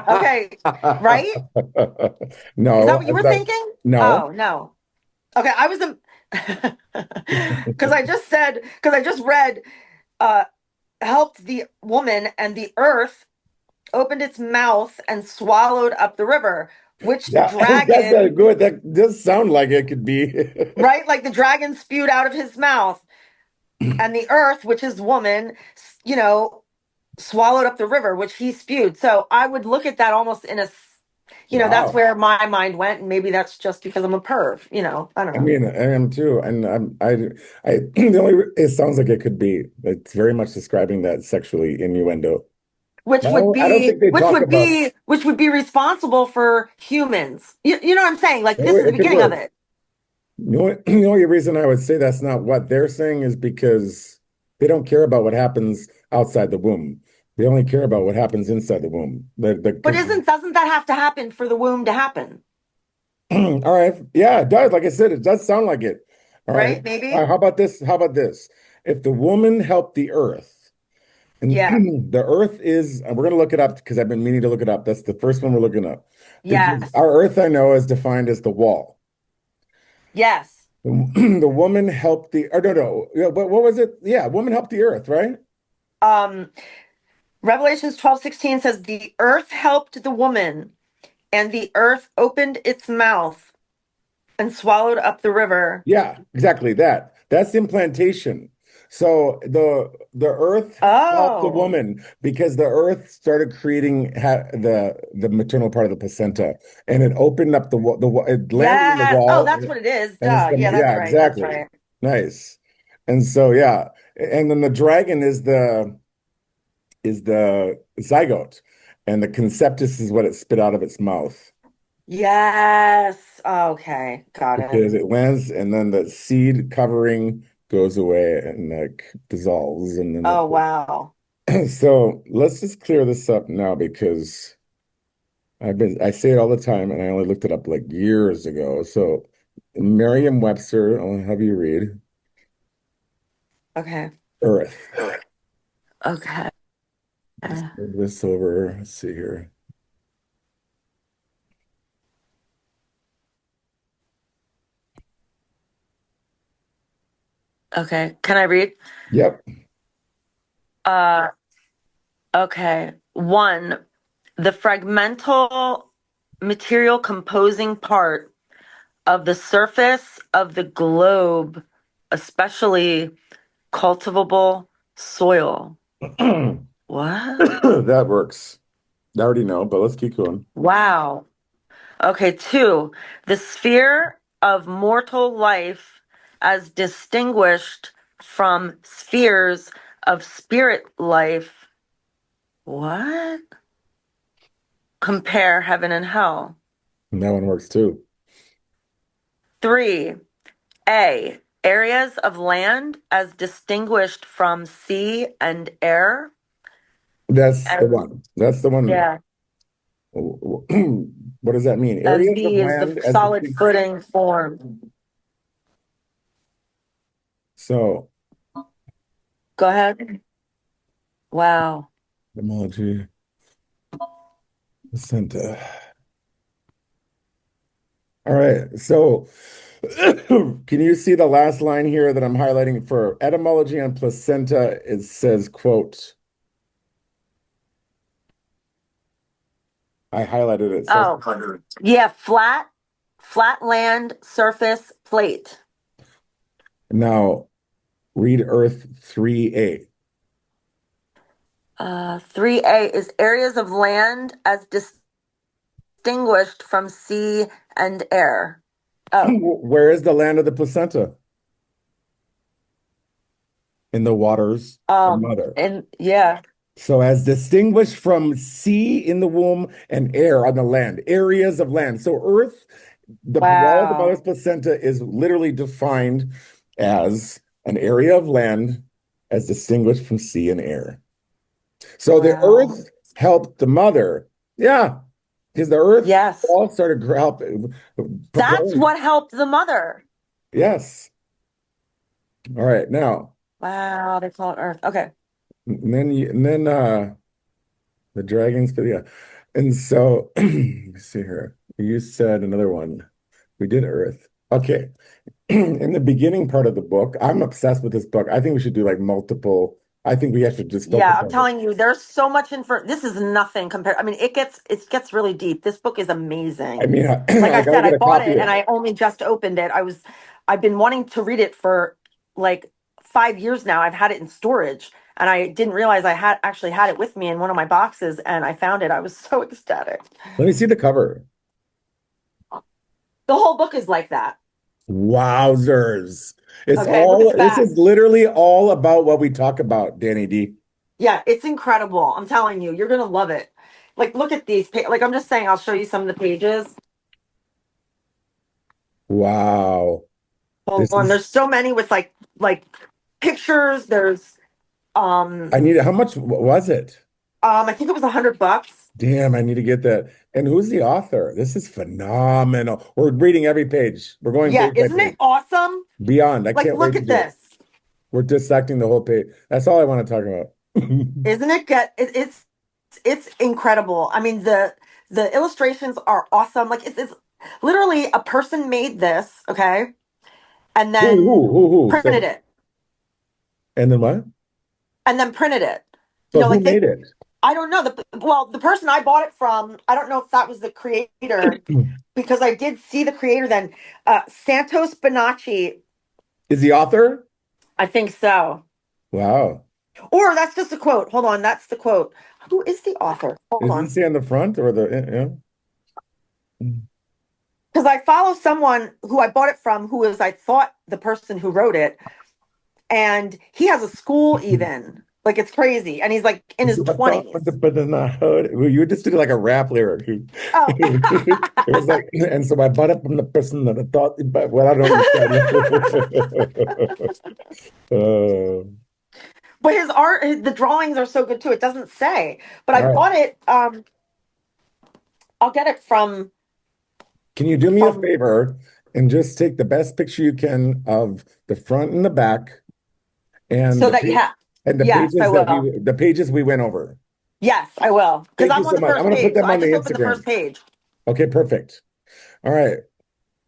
Okay, right? Is that No, what you were thinking? no. Oh, no. Okay, I was because I just read uh helped the woman, and the earth opened its mouth and swallowed up the river, which the Yeah, that's a dragon, good. That does sound like it could be. right? Like the dragon spewed out of his mouth, and the earth, which is woman, you know, swallowed up the river, which he spewed. So I would look at that almost in a, that's Wow. where my mind went, and maybe that's just because I'm a perv, I don't I know. mean, I am too, and the only it sounds like it could be. It's very much describing that sexually innuendo. I don't think they talk about. Which would be responsible for humans. You know what I'm saying? Like this is the It could beginning of work. it. The only reason I would say that's not what they're saying is because they don't care about what happens outside the womb. They only care about what happens inside the womb. But Because doesn't that have to happen for the womb to happen? all right, yeah, it does. Like I said, it does sound like it. All right. Right? Maybe? How about this? How about this? If the woman helped the earth, and Yeah. the earth is, and we're going to look it up because I've been meaning to look it up. That's the first one we're looking up. Because Yes. our earth, I know, is defined as the wall. Yes. The woman helped the, or no, no, yeah, what was it? Yeah, woman helped the earth, right? Um, Revelations 12:16 says, the earth helped the woman, and the earth opened its mouth and swallowed up the river. Yeah, exactly that. That's implantation. So the earth helped the Oh, woman because the earth started creating the maternal part of the placenta, and it opened up it landed in the yes. Oh, wall, that's what it is. and it's Duh. gonna, Yeah, that's yeah, right. That's exactly. right. Nice. And so yeah, and then the dragon is the zygote, and the conceptus is what it spit out of its mouth. Yes. Okay. Got it. Because it lands and then the seed covering goes away and like dissolves and then Oh, that's wow. it. So let's just clear this up now because I say it all the time and I only looked it up like years ago. So Merriam-Webster, I'll have you read Okay. Earth. Okay. Just move this over. Let's see here. Okay. Can I read? Yep. Uh, okay. One, the fragmental material composing part of the surface of the globe, especially cultivable soil. What? That works. I already know, but let's keep going. Wow. Okay, two, the sphere of mortal life as distinguished from spheres of spirit life. What? Compare heaven and hell. And that one works too. Three, A, areas of land as distinguished from sea and air. That's the And one. That's the one. yeah, What does that mean? and Areas of B is the land as solid distinct. footing form. So, Go ahead. Wow. etymology, placenta. All right. So, can you see the last line here that I'm highlighting for etymology and placenta? It says, quote, I highlighted it. It says, Oh, yeah, flat land surface plate. now read Earth 3A. 3A is areas of land as distinguished from sea and air. Oh, Where is the land of the placenta? In the waters of mother. and yeah, So, as distinguished from sea in the womb and air on the land, areas of land. So, Earth, the wall of the mother's wow, placenta is literally defined as an area of land as distinguished from sea and air. So, the wow. Earth helped the mother. Yeah, because the Earth Yes, all started that's preparing. what helped the mother. Yes. All right. Now, Wow, they call it Earth. Okay. and then the dragons, but yeah. And so, let me see here. You said another one. We did Earth. Okay. In the beginning part of the book, I'm obsessed with this book. I think we should do like multiple. I think we have to just focus Yeah, I'm on it. telling you, there's so much info. This is nothing compared. I mean, it gets really deep. This book is I amazing. mean, Like I I gotta said, get I a bought copy it of and it. I only just opened it. I've been wanting to read it for like 5 years now. I've had it in storage and I didn't realize I had actually had it with me in one of my boxes and I found it. I was so ecstatic. Let me see the cover. The whole book is like that. Wowzers. Okay, look at the This back. is literally all about what we talk about, Danny D. Yeah, it's incredible. I'm telling you, you're gonna love it. Like, look at these. Like, I'm just saying, I'll show you some of the pages. Wow. Hold This on. is, There's so many with like pictures. There's I need, how much was it? I think it was $100. Damn, I need to get that. And who's the author? This is phenomenal. We're reading every page. We're going Yeah, page by isn't it page. awesome? Beyond. I Like, can't look wait to at do it. this. We're dissecting the whole page. That's all I want to talk about. Isn't it get it's incredible. I mean, the illustrations are awesome. Like it's literally a person made this, okay, and then Who? printed So, it, and then what? and then printed it. You But know, who like made they, it? I don't know the person I bought it from. I don't know if that was the creator because I did see the creator then. Santos Bonacci, Is the author? I think so. Wow. Or that's just a quote. Hold on, that's the quote. Who is the author? Hold Does it on. say on the front or the, yeah? Because I follow someone who I bought it from who is, I thought, the person who wrote it. And he has a school even. Like it's crazy. And he's like in his 20s. Well, you just did like a rap lyric. Oh. It was like, and so I bought it from the person that I thought, but well, I don't know what you said. But his art, the drawings are so good too. It doesn't say. But All I right. bought it, I'll get it Can you do me a from favor and just take the best picture you can of the front and the back and so that you have. the Yes, I pages will. the pages we went over. Yes, I will. Because Thank you I'm on so the much. I'm first gonna put page. So them I on the just opened the first Instagram. page. Okay, perfect. All right.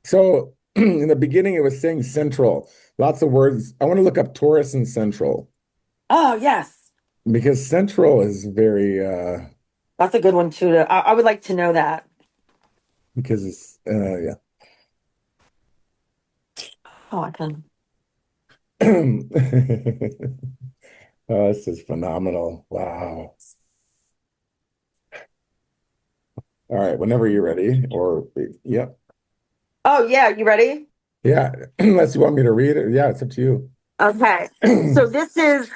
So in the beginning, it was saying central. Lots of words. I want to look up Taurus and central Oh, yes. because central is very That's a good one too. I would like to know that. because it's yeah. Oh, I can. Oh, this is phenomenal. Wow. All right, whenever you're ready, or yep. Oh, yeah. You ready? Yeah, unless you want me to read it. Yeah, it's up to you. Okay. So this is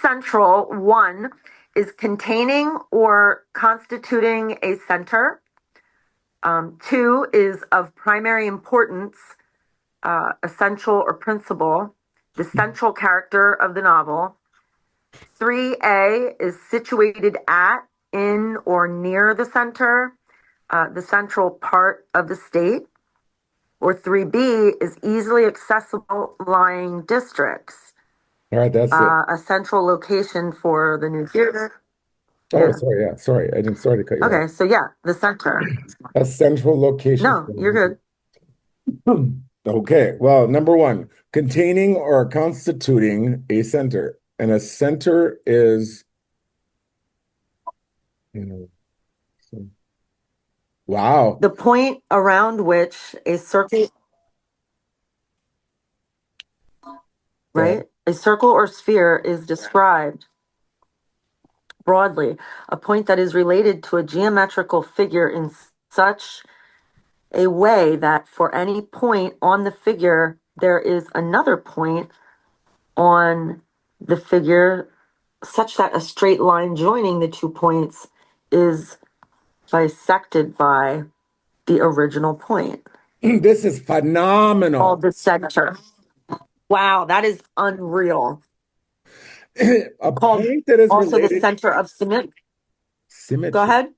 central. One is containing or constituting a center. Two is of primary importance, essential or principal, the central character of the novel. 3A is situated at, in, or near the center, the central part of the state. Or 3B is easily accessible lying districts, All right, that's it. a central location for the new theater. Oh, Yeah. sorry. Yeah, sorry. I didn't. Sorry to cut you off. Okay. So yeah, the center. A central location No, for you're good. Okay. Well, number one, containing or constituting a center, and a center is, you know, wow. The point around which a circle, Okay. right? A circle or sphere is described broadly, a point that is related to a geometrical figure in such a way that for any point on the figure, there is another point on the figure such that a straight line joining the 2 points is bisected by the original point This is called phenomenal. the center. Wow, that is unreal. A Called point that is also the related center of symmetry. Go symmetry. ahead.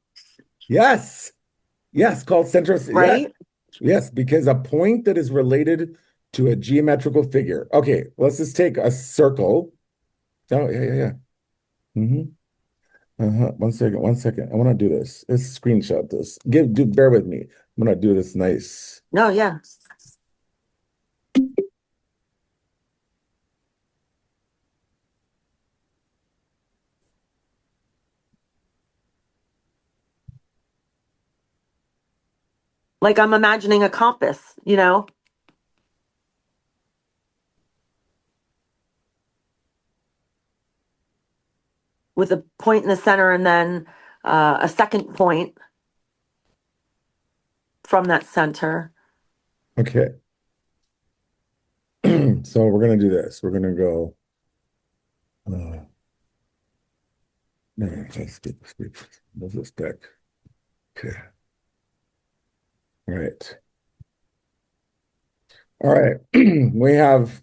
Yes. Yes, called center. Yes. Right? Yes, because a point that is related to a geometrical figure. Okay, let's just take a circle. Oh, yeah, yeah, yeah. hmm One second, one second. I want to do this. Let's screenshot this. Bear with me. I'm gonna do this nice. No, yeah. Like I'm imagining a compass, with a point in the center and then a second point from that center. Okay. So we're gonna do this. We're gonna go. Uh, no, move this back. Okay. All right. All right. We have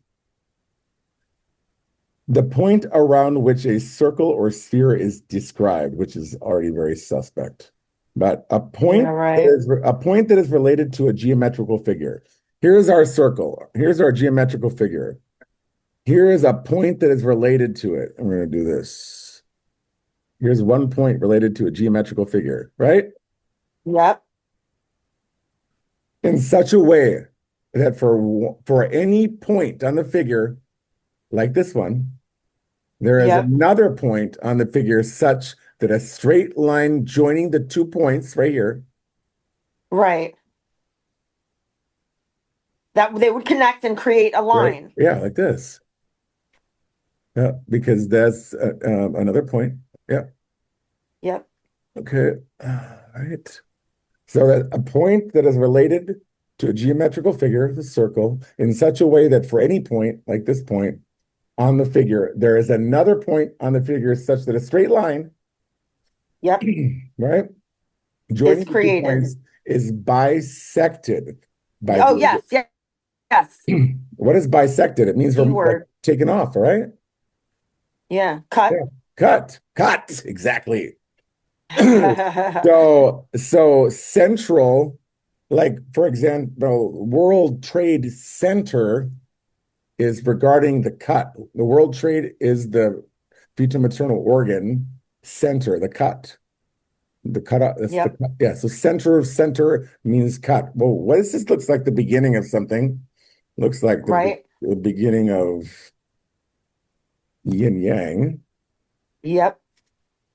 the point around which a circle or sphere is described, which is already very suspect. But Yeah, right. a point that is related to a geometrical figure. Here's our circle. Here's our geometrical figure. Here is a point that is related to it. I'm going to do this. Here's one point related to a geometrical figure, right? Yep. In such a way that for any point on the figure, like this one, there is Yep. another point on the figure such that a straight line joining the 2 points right here, Right. That they would connect and create a right? line. Yeah, like this. Yeah, because that's another point. Yeah. Yep. Okay. All right. So that a point that is related to a geometrical figure, the circle, in such a way that for any point, like this point on the figure, there is another point on the figure such that a straight line, Yep. right, Is joining the two created. points is bisected by Oh, the yes. Yes. Yes. what is bisected? It means we're like Keyword. taken off, all right? Yeah. Cut. Yeah. Cut, exactly. So central, like for example, World Trade Center is regarding the cut. The World Trade is the fetal maternal organ center, the cut. The cut out, that's the Yep. cut. Yeah. So center means cut. Well, what is this? Looks like the beginning of something. Looks like Right. the beginning of yin yang. Yep.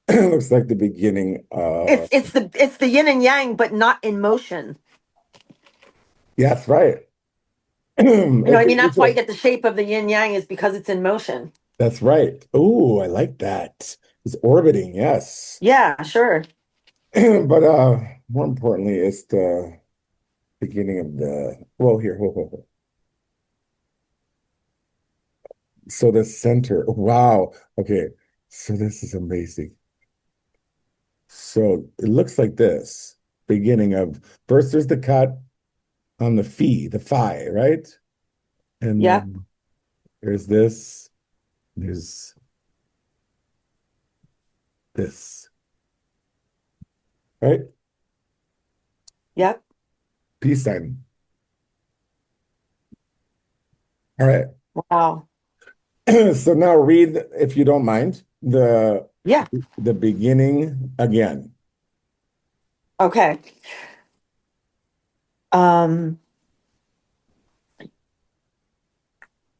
Looks like the beginning of, It's the yin and yang, but not in motion. yeah, that's right. You know what I mean? It's That's why you get the shape of the yin yang is because it's in motion. that's right. Oh, I like that. It's orbiting, yes. Yeah, sure. But more importantly, it's the beginning of the, well, here, hold. So the center, wow. Okay. So this is amazing. So it looks like this. Beginning of first there's the cut on the phi, right? And Yep. then there's this, there's this, right? Yep. Peace sign. All right. Wow. So now read, if you don't mind, Yeah. the beginning again. Okay. Um,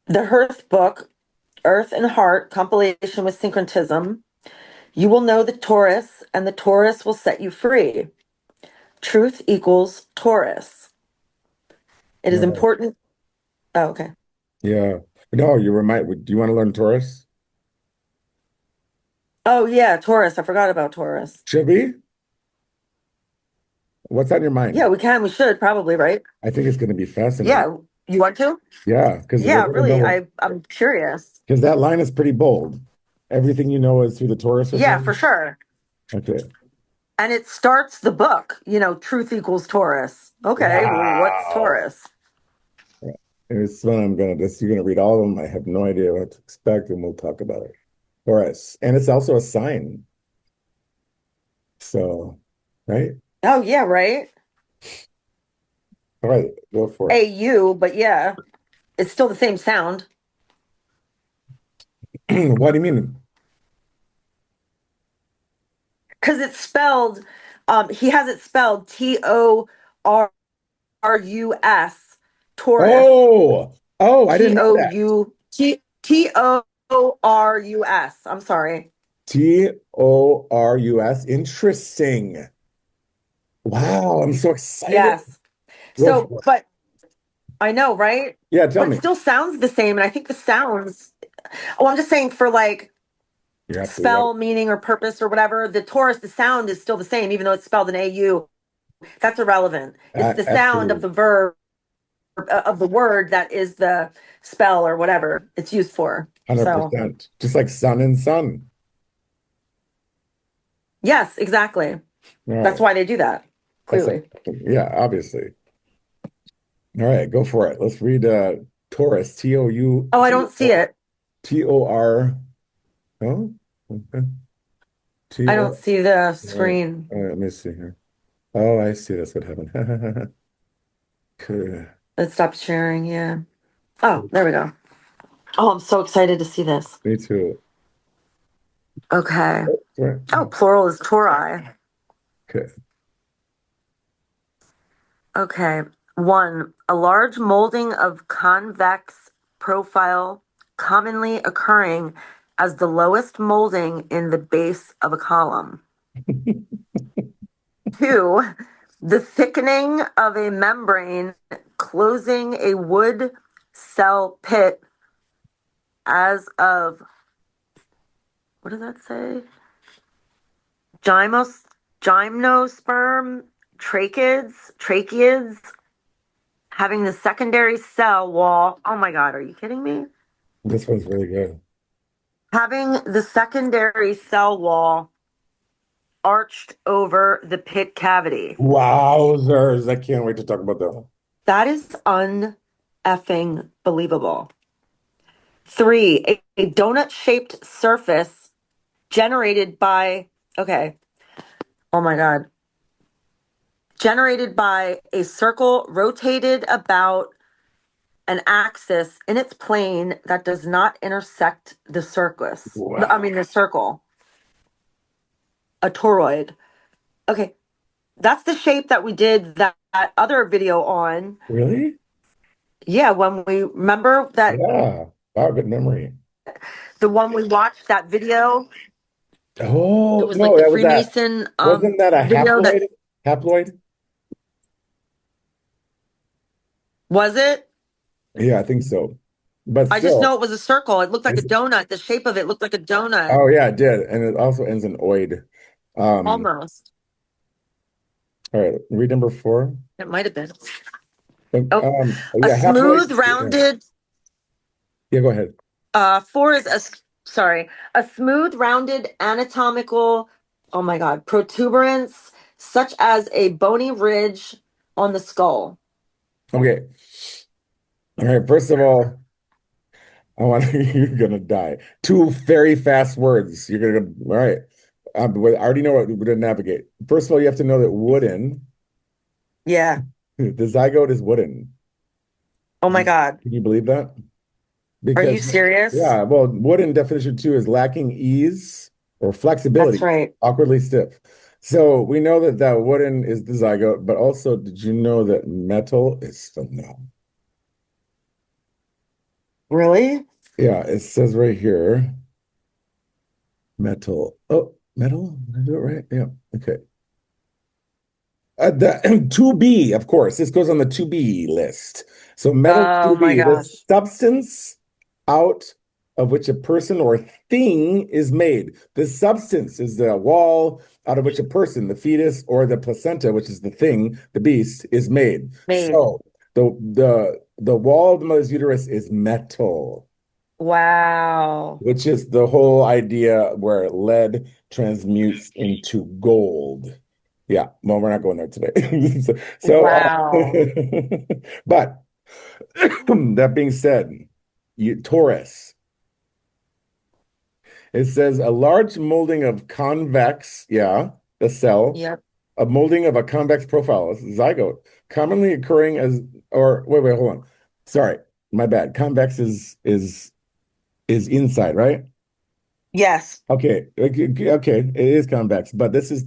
the Hearth book, Earth and Heart, compilation with syncretism. You will know the Taurus, and the Taurus will set you free. Truth equals Taurus. It All is right. important. Oh, okay. Yeah. No, you remind, do you want to learn Taurus? Oh, yeah, Taurus. I forgot about Taurus. Should we? What's on your Yeah, mind? we can. We should probably, right? I think it's going to be fascinating. Yeah. You want to? Yeah, because we're Yeah, going to really. know, I'm curious. because that line is pretty bold. Everything you know is through the Taurus or Yeah, for something. sure. Okay. And it starts the book, truth equals Taurus. Okay, well, what's Wow. Taurus? It's fun. You're gonna read all of them. I have no idea what to expect, and we'll talk about it. Taurus. And it's also a sign. So, right? Oh, yeah, right. All right, go for it. AU, but yeah, it's still the same sound What do you mean? because it's spelled, he has it spelled Taurus, Taurus, I didn't know that. Taurus. I'm sorry. Torus. Interesting. Wow, I'm so excited. Yes. Go So, for it. but I know, right? Yeah, tell But it me. still sounds the same. And I think the sounds, oh, I'm just saying for like You're absolutely right. spell, meaning, or purpose or whatever, the Taurus, the sound is still the same, even though it's spelled in AU. That's irrelevant. It's the sound of Absolutely. the verb, of the word that is the spell or whatever it's used for. So, 100%. Just like sun and sun. yes, exactly. All That's right. why they do that, That's clearly. yeah, obviously. All right, go for it. Let's read Taurus, Oh, I don't see it. Tor. Oh, okay. T I O. don't see the All right. screen. All right, let me see here. Oh, I see. That's what happened. Okay. It stopped sharing. Yeah. Oh, there we go. Oh, I'm so excited to see this. Me too. Okay. Oh, sorry. Oh, plural is tori. Okay. Okay. One, a large molding of convex profile commonly occurring as the lowest molding in the base of a column. Two, the thickening of a membrane closing a wood cell pit as of, what does that say? Gymos, gymnosperm tracheids having the secondary cell wall. Oh my God, are you kidding me? This one's really good. Having the secondary cell wall arched over the pit cavity. Wowzers. I can't wait to talk about that one. That is un-effing believable. Three, a donut shaped surface generated by, okay, oh my God, generated by a circle rotated about an axis in its plane that does not intersect the circus. I Wow. mean, the circle, a toroid. Okay, that's the shape that we did that other video on. Really? Yeah, when we remember that Yeah. Wow, good memory. the one we watched that video, it Oh, was like no, the that was that. Freemason Wasn't that a video that haploid? Haploid? was it? Yeah, I think so. But I just still, know it was a circle. It looked like a it's, donut. The shape of it looked like a donut. oh yeah, it did. And it also ends in oid. Um, Almost. all right, read number four. It might have been. Oh, a Yeah, haploid. smooth, Yeah, rounded, yeah, go ahead. four is sorry, a smooth, rounded anatomical, oh my God, protuberance, such as a bony ridge on the skull. Okay. All right, first of all, I want you're gonna die. Two very fast words. You're gonna all right. I already know what to navigate. First of all, you have to know that wooden, Yeah. the zygote is wooden. Oh my God. Can you believe that? Are you Because, serious? yeah, well, wooden definition two is lacking ease or That's flexibility, right. awkwardly stiff. So we know that wooden is the zygote, but also, did you know that metal is the no? Really? Yeah, it says right here, metal. Oh, metal? Did I do it right? Yeah. Okay. The 2B, of course, this goes on the 2B list. So metal Oh my 2B, the gosh. substance out of which a person or thing is made. The substance is the wall out of which a person, the fetus, or the placenta, which is the thing, the beast, is made. Made. So the wall of the mother's uterus is metal, Wow. which is the whole idea where lead transmutes into gold. Yeah, well, we're not going there today. Wow. But that being said, Taurus, it says a large molding of convex, yeah, the cell, Yep. a molding of a convex profile, a zygote, commonly occurring as, or wait, hold on. Sorry, my bad. Convex is inside, right? Yes. Okay, it is convex, but this is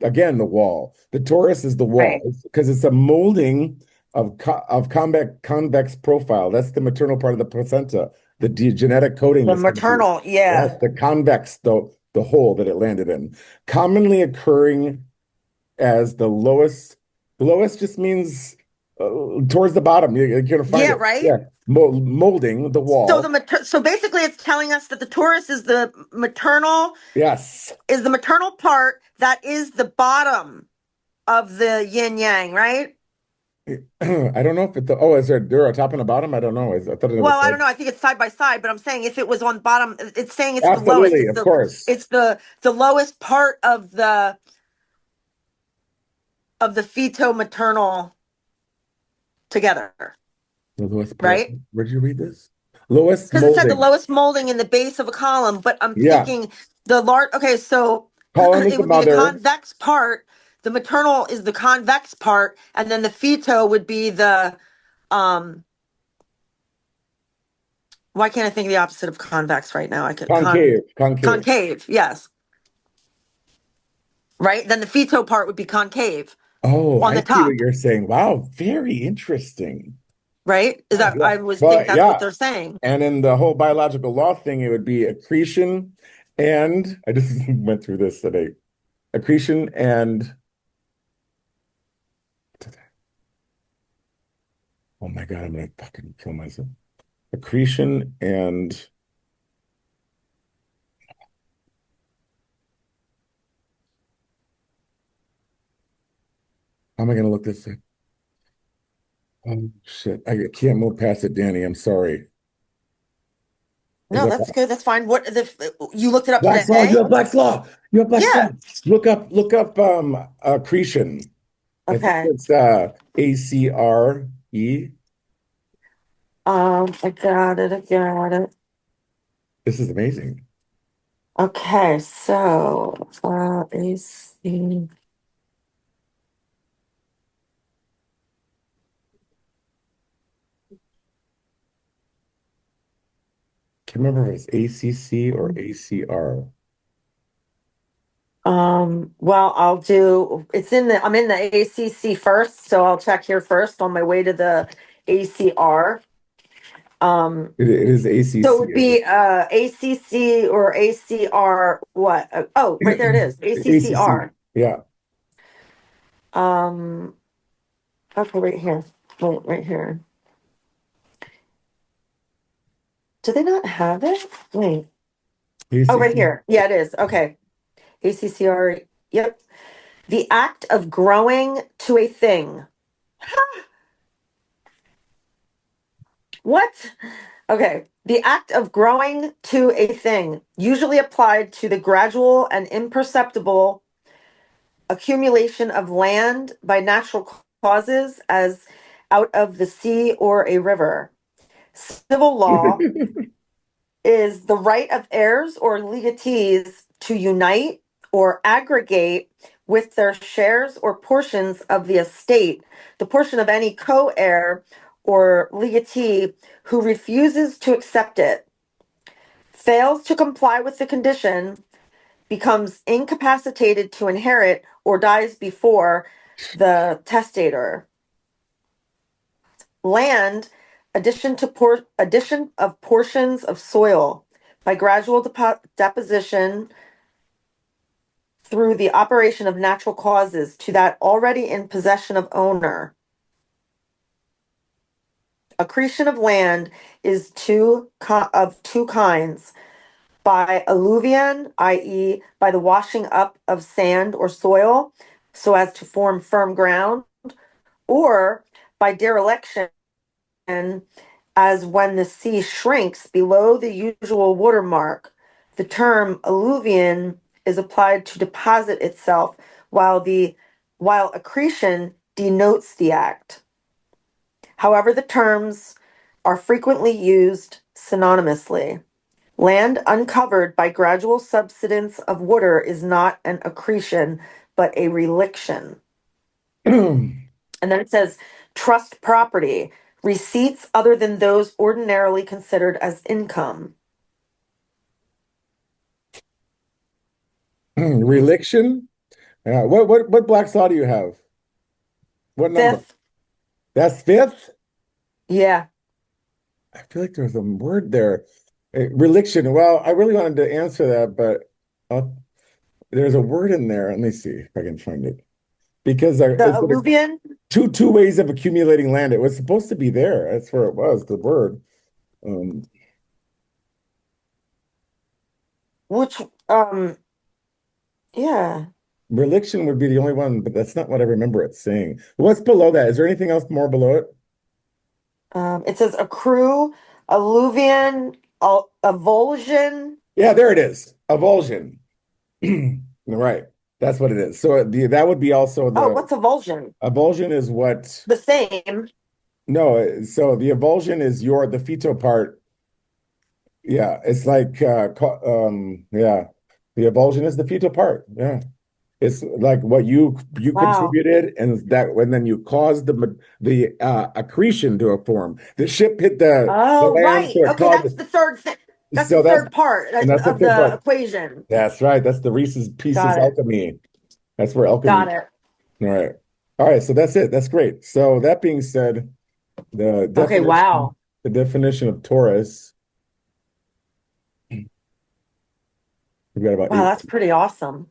again the wall. The torus is the wall Right. because it's a molding of convex profile. That's the maternal part of the placenta, the genetic coding The that's going to be maternal. Yeah. right. The convex, the hole that it landed in, commonly occurring as the lowest. Lowest just means towards the bottom. You're going to find Yeah, it. right? Yeah, molding the So wall. so basically it's telling us that the torus Yes. is the maternal part that is the bottom of the yin yang, right? I don't know if oh, is there a top and a bottom? I don't know. I thought it was Well, I like, don't know. I think it's side by side, but I'm saying if it was on bottom, it's saying it's the lowest. absolutely, of course. It's the lowest part of the feto maternal. together, The lowest part. right? Where'd you read this? Lowest Because it said the molding. lowest molding in the base of a column, but I'm Yeah. thinking the large, okay, so Column is it the would be the mother. convex part, the maternal is the convex part, and then the fetal would be the, um, why can't I think of the opposite of convex right now? I could Concave. Concave. concave, yes, right? Then the fetal part would be concave Oh, on I the see what top, you're saying. Wow, very interesting. right? Is Oh, that, yeah. I was think But that's what yeah, they're saying, and in the whole biological law thing, it would be accretion and I just went through this today. Accretion and oh my God, I'm gonna fucking kill myself. Accretion and how am I gonna look this up? Oh shit. I can't move past it, Danny. I'm sorry. Is no, that that's good, that's fine. What the, you looked it up Black's Law? You today? have Black's Law. You have Black's Law. Yeah, Look up accretion. I think okay. it's ACRE. I got it. This is amazing. Okay, so AC. Can't remember if it's ACC or ACR. Well, I'll do it's in the I'm in the ACC first, so I'll check here first on my way to the ACR. Um, It is so it ACC, would I think. be ACC or ACR what? Oh, right there it is. ACC. ACCR. Yeah. Um, okay, right here. Wait, right here. Do they not have it? Wait. Oh, right ACC. here. Yeah, it is. Okay. ACCR. Yep. The act of growing to a thing. What? Okay. The act of growing to a thing, usually applied to the gradual and imperceptible accumulation of land by natural causes as out of the sea or a river. Civil law is the right of heirs or legatees to unite or aggregate with their shares or portions of the estate, the portion of any co-heir or legatee who refuses to accept it, fails to comply with the condition, becomes incapacitated to inherit, or dies before the testator. Land, addition of portions of soil by gradual deposition through the operation of natural causes to that already in possession of owner. Accretion of land is of two kinds: by alluvion, i.e., by the washing up of sand or soil so as to form firm ground, or by dereliction, as when the sea shrinks below the usual watermark. The term alluvion is applied to deposit itself, while accretion denotes the act. However, the terms are frequently used synonymously. Land uncovered by gradual subsidence of water is not an accretion, but a reliction. And then it says trust property, receipts other than those ordinarily considered as income. Reliction? What Black's Law do you have? What number? Fifth, That's fifth? yeah, I feel like there's a word there. Reliction. Well, I really wanted to answer that, but uh, there's a word in there. Let me see if I can find it. Because the is it alluvion, two ways of accumulating land? It was supposed to be there. That's where it was, the word. Um, which, um, yeah, Reliction would be the only one, but that's not what I remember it saying. What's below that? Is there anything else more below it? it says accrue, alluvion, avulsion. Yeah, there it is. Avulsion. Right. That's what it is. So that would be also Oh, the what's avulsion? avulsion is what The same. No, so the avulsion is the fetal part. Yeah, it's like yeah. The avulsion is the fetal part. Yeah. It's like what you Wow. contributed, and then you caused the accretion to form. The ship hit the Oh, land, right. so it Okay, caused that's the third thing. That's the so that's third part and that's the of third the part. equation. That's right. That's the Reese's Pieces Got it. alchemy. That's where alchemy. Got it. All right. All right, so that's it. That's great. So that being said, the Okay, definition wow. the definition of Taurus, we've got about Wow, eight. that's pretty awesome.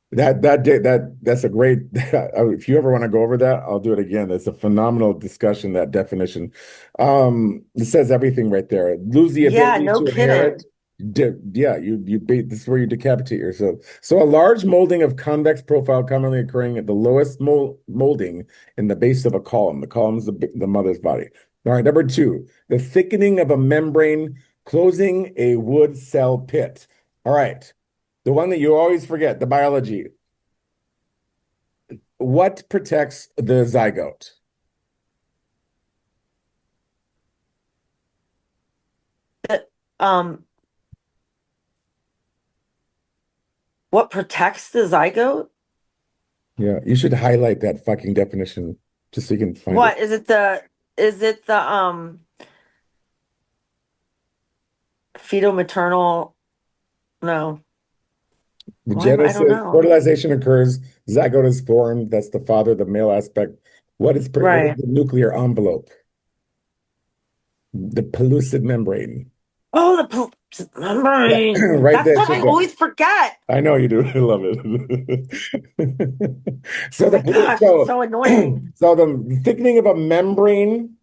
That's a great if you ever want to go over that, I'll do it again. It's a phenomenal discussion, that definition. It says everything right there. Lose the Yeah, ability no to inherit. kidding. Yeah, this is where you decapitate yourself. So a large molding of convex profile commonly occurring at the lowest molding in the base of a column. The column is the mother's body. All right, number two, the thickening of a membrane closing a wood cell pit. All right. The one that you always forget, the biology. What protects the zygote? But, what protects the zygote? Yeah, you should highlight that fucking definition just so you can find it. What is it? The fetal maternal? No. The Why am I don't genesis, know. fertilization occurs, zygote is formed. That's the father, the male aspect. What is Right. the nuclear envelope? The pellucid membrane. Oh, membrane. Right That's there. what I always forget. I know you do. I love it. Oh So my gosh, it's so annoying. so the thickening of a membrane,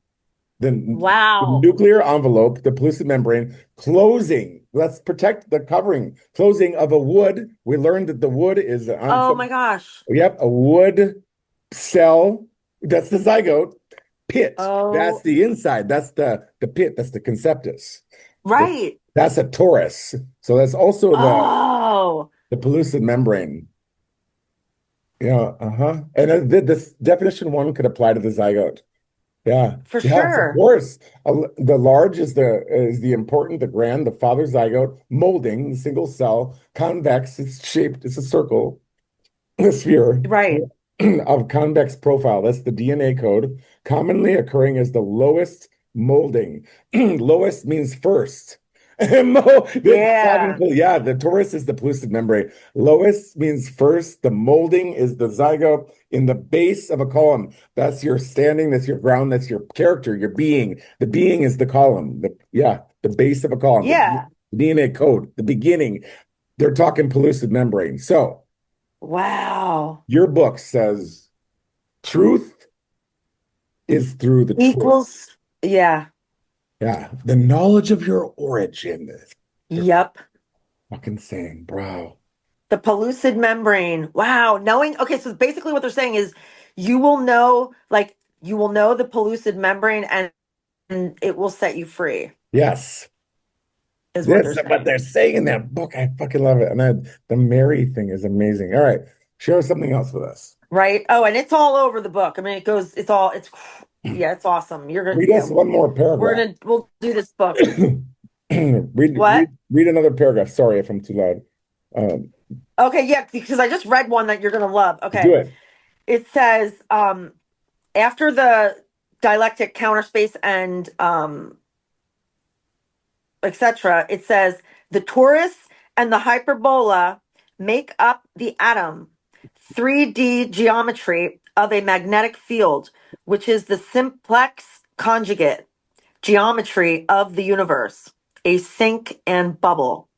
the Wow. nuclear envelope, the pellucid membrane, closing. Let's protect the covering. Closing of a wood. We learned that the wood is on Oh some. my gosh. Yep, a wood cell. That's the zygote. Pit. That's Oh, the inside. That's the pit. That's the conceptus. The- right. That's a torus. So that's also Oh, the pellucid membrane. Yeah, uh-huh. And this definition one could apply to the zygote. Yeah. for Yes, of sure. course. The large is the important, the grand, the father zygote, molding, single cell, convex, it's shaped, it's a circle, a sphere Right. of convex profile. That's the DNA code, commonly occurring as the lowest molding. Lowest means first. Yeah. Yeah, the torus is the pellucid membrane. Lowest means first. The molding is the zygote in the base of a column. That's your standing, that's your ground, that's your character, your being. The being is the column. The base of a column, the Yeah. DNA code, the beginning. They're talking pellucid membrane. So Wow. your book says truth is through the twist. Equals. Yeah. Yeah, the knowledge of your origin. They're Yep. fucking saying, bro. The pellucid membrane. Wow. Knowing. Okay, so basically what they're saying is you will know, like, you will know the pellucid membrane and it will set you free, Yes. is what they're This is what they're saying. saying in that book. I fucking love it. And the Mary thing is amazing. All right. Share something else with us. Right? Oh, and it's all over the book. I mean, it goes, yeah, it's awesome. You're gonna, Read yeah, us one more paragraph. we'll do this book. Read What? read another paragraph. Sorry if I'm too loud. Um, Okay, yeah, because I just read one that you're gonna love. do Okay. it. It says, after the dialectic counter space and etc., it says the torus and the hyperbola make up the atom 3D geometry of a magnetic field, which is the simplex conjugate geometry of the universe, a sink and bubble.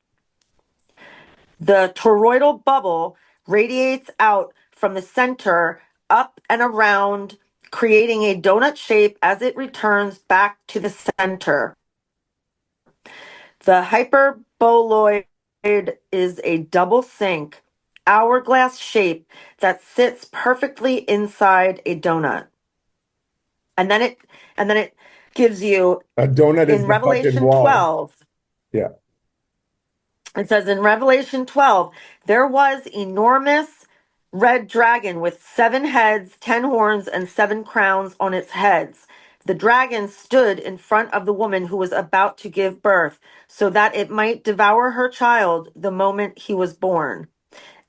The toroidal bubble radiates out from the center up and around, creating a donut shape as it returns back to the center. The hyperboloid is a double sink, hourglass shape that sits perfectly inside a donut. And then it gives you A donut is in the fucking Revelation wall. 12. Yeah. It says in Revelation 12, there was enormous red dragon with 7 heads, 10 horns, and 7 crowns on its heads. The dragon stood in front of the woman who was about to give birth so that it might devour her child the moment he was born.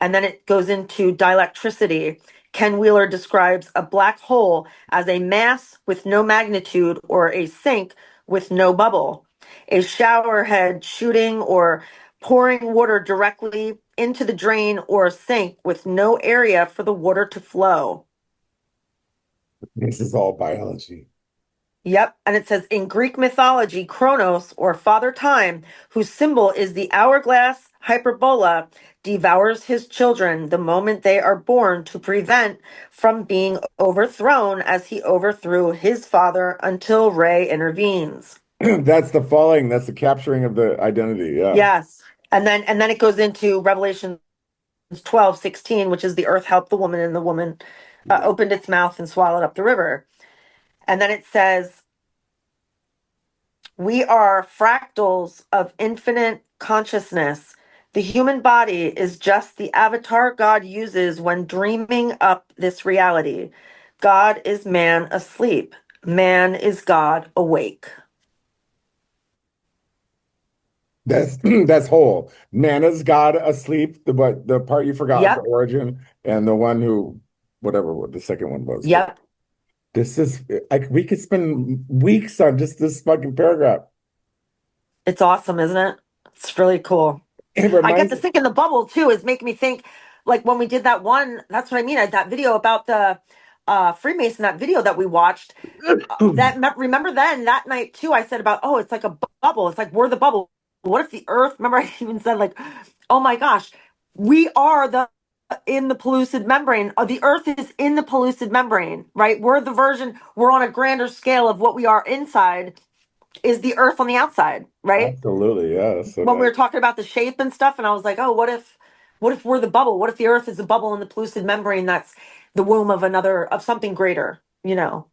And then it goes into dielectricity. Ken Wheeler describes a black hole as a mass with no magnitude or a sink with no bubble. A shower head shooting or pouring water directly into the drain or sink with no area for the water to flow. This is all biology. Yep. And it says in Greek mythology, Kronos, or Father Time, whose symbol is the hourglass hyperbola, devours his children the moment they are born to prevent from being overthrown as he overthrew his father until Ray intervenes. That's the falling, that's the capturing of the identity. Yeah. Yes. And then it goes into Revelation 12:16, which is the earth helped the woman and the woman opened its mouth and swallowed up the river. And then it says, we are fractals of infinite consciousness. The human body is just the avatar God uses when dreaming up this reality. God is man asleep. Man is God awake. That's that's whole. Man is God asleep. The part you forgot of the Yep. origin and the one who whatever the second one was. But Yep. this is like we could spend weeks on just this fucking paragraph. It's awesome, isn't it? It's really cool. It I get reminds to think in the bubble too, is making me think like when we did that one, that's what I mean. That video about the Freemason, that video that we watched. Remember then that night too, I said about, oh, it's like a bubble. It's like we're the bubble. What if the earth, remember I even said like, oh my gosh, we are the in the pellucid membrane. The earth is in the pellucid membrane, right? We're the version, we're on a grander scale of what we are inside is the earth on the outside, right? absolutely, yeah. So When we like were talking about the shape and stuff, and I was like, oh, what if we're the bubble? What if the earth is the bubble in the pellucid membrane that's the womb of another of something greater, you know?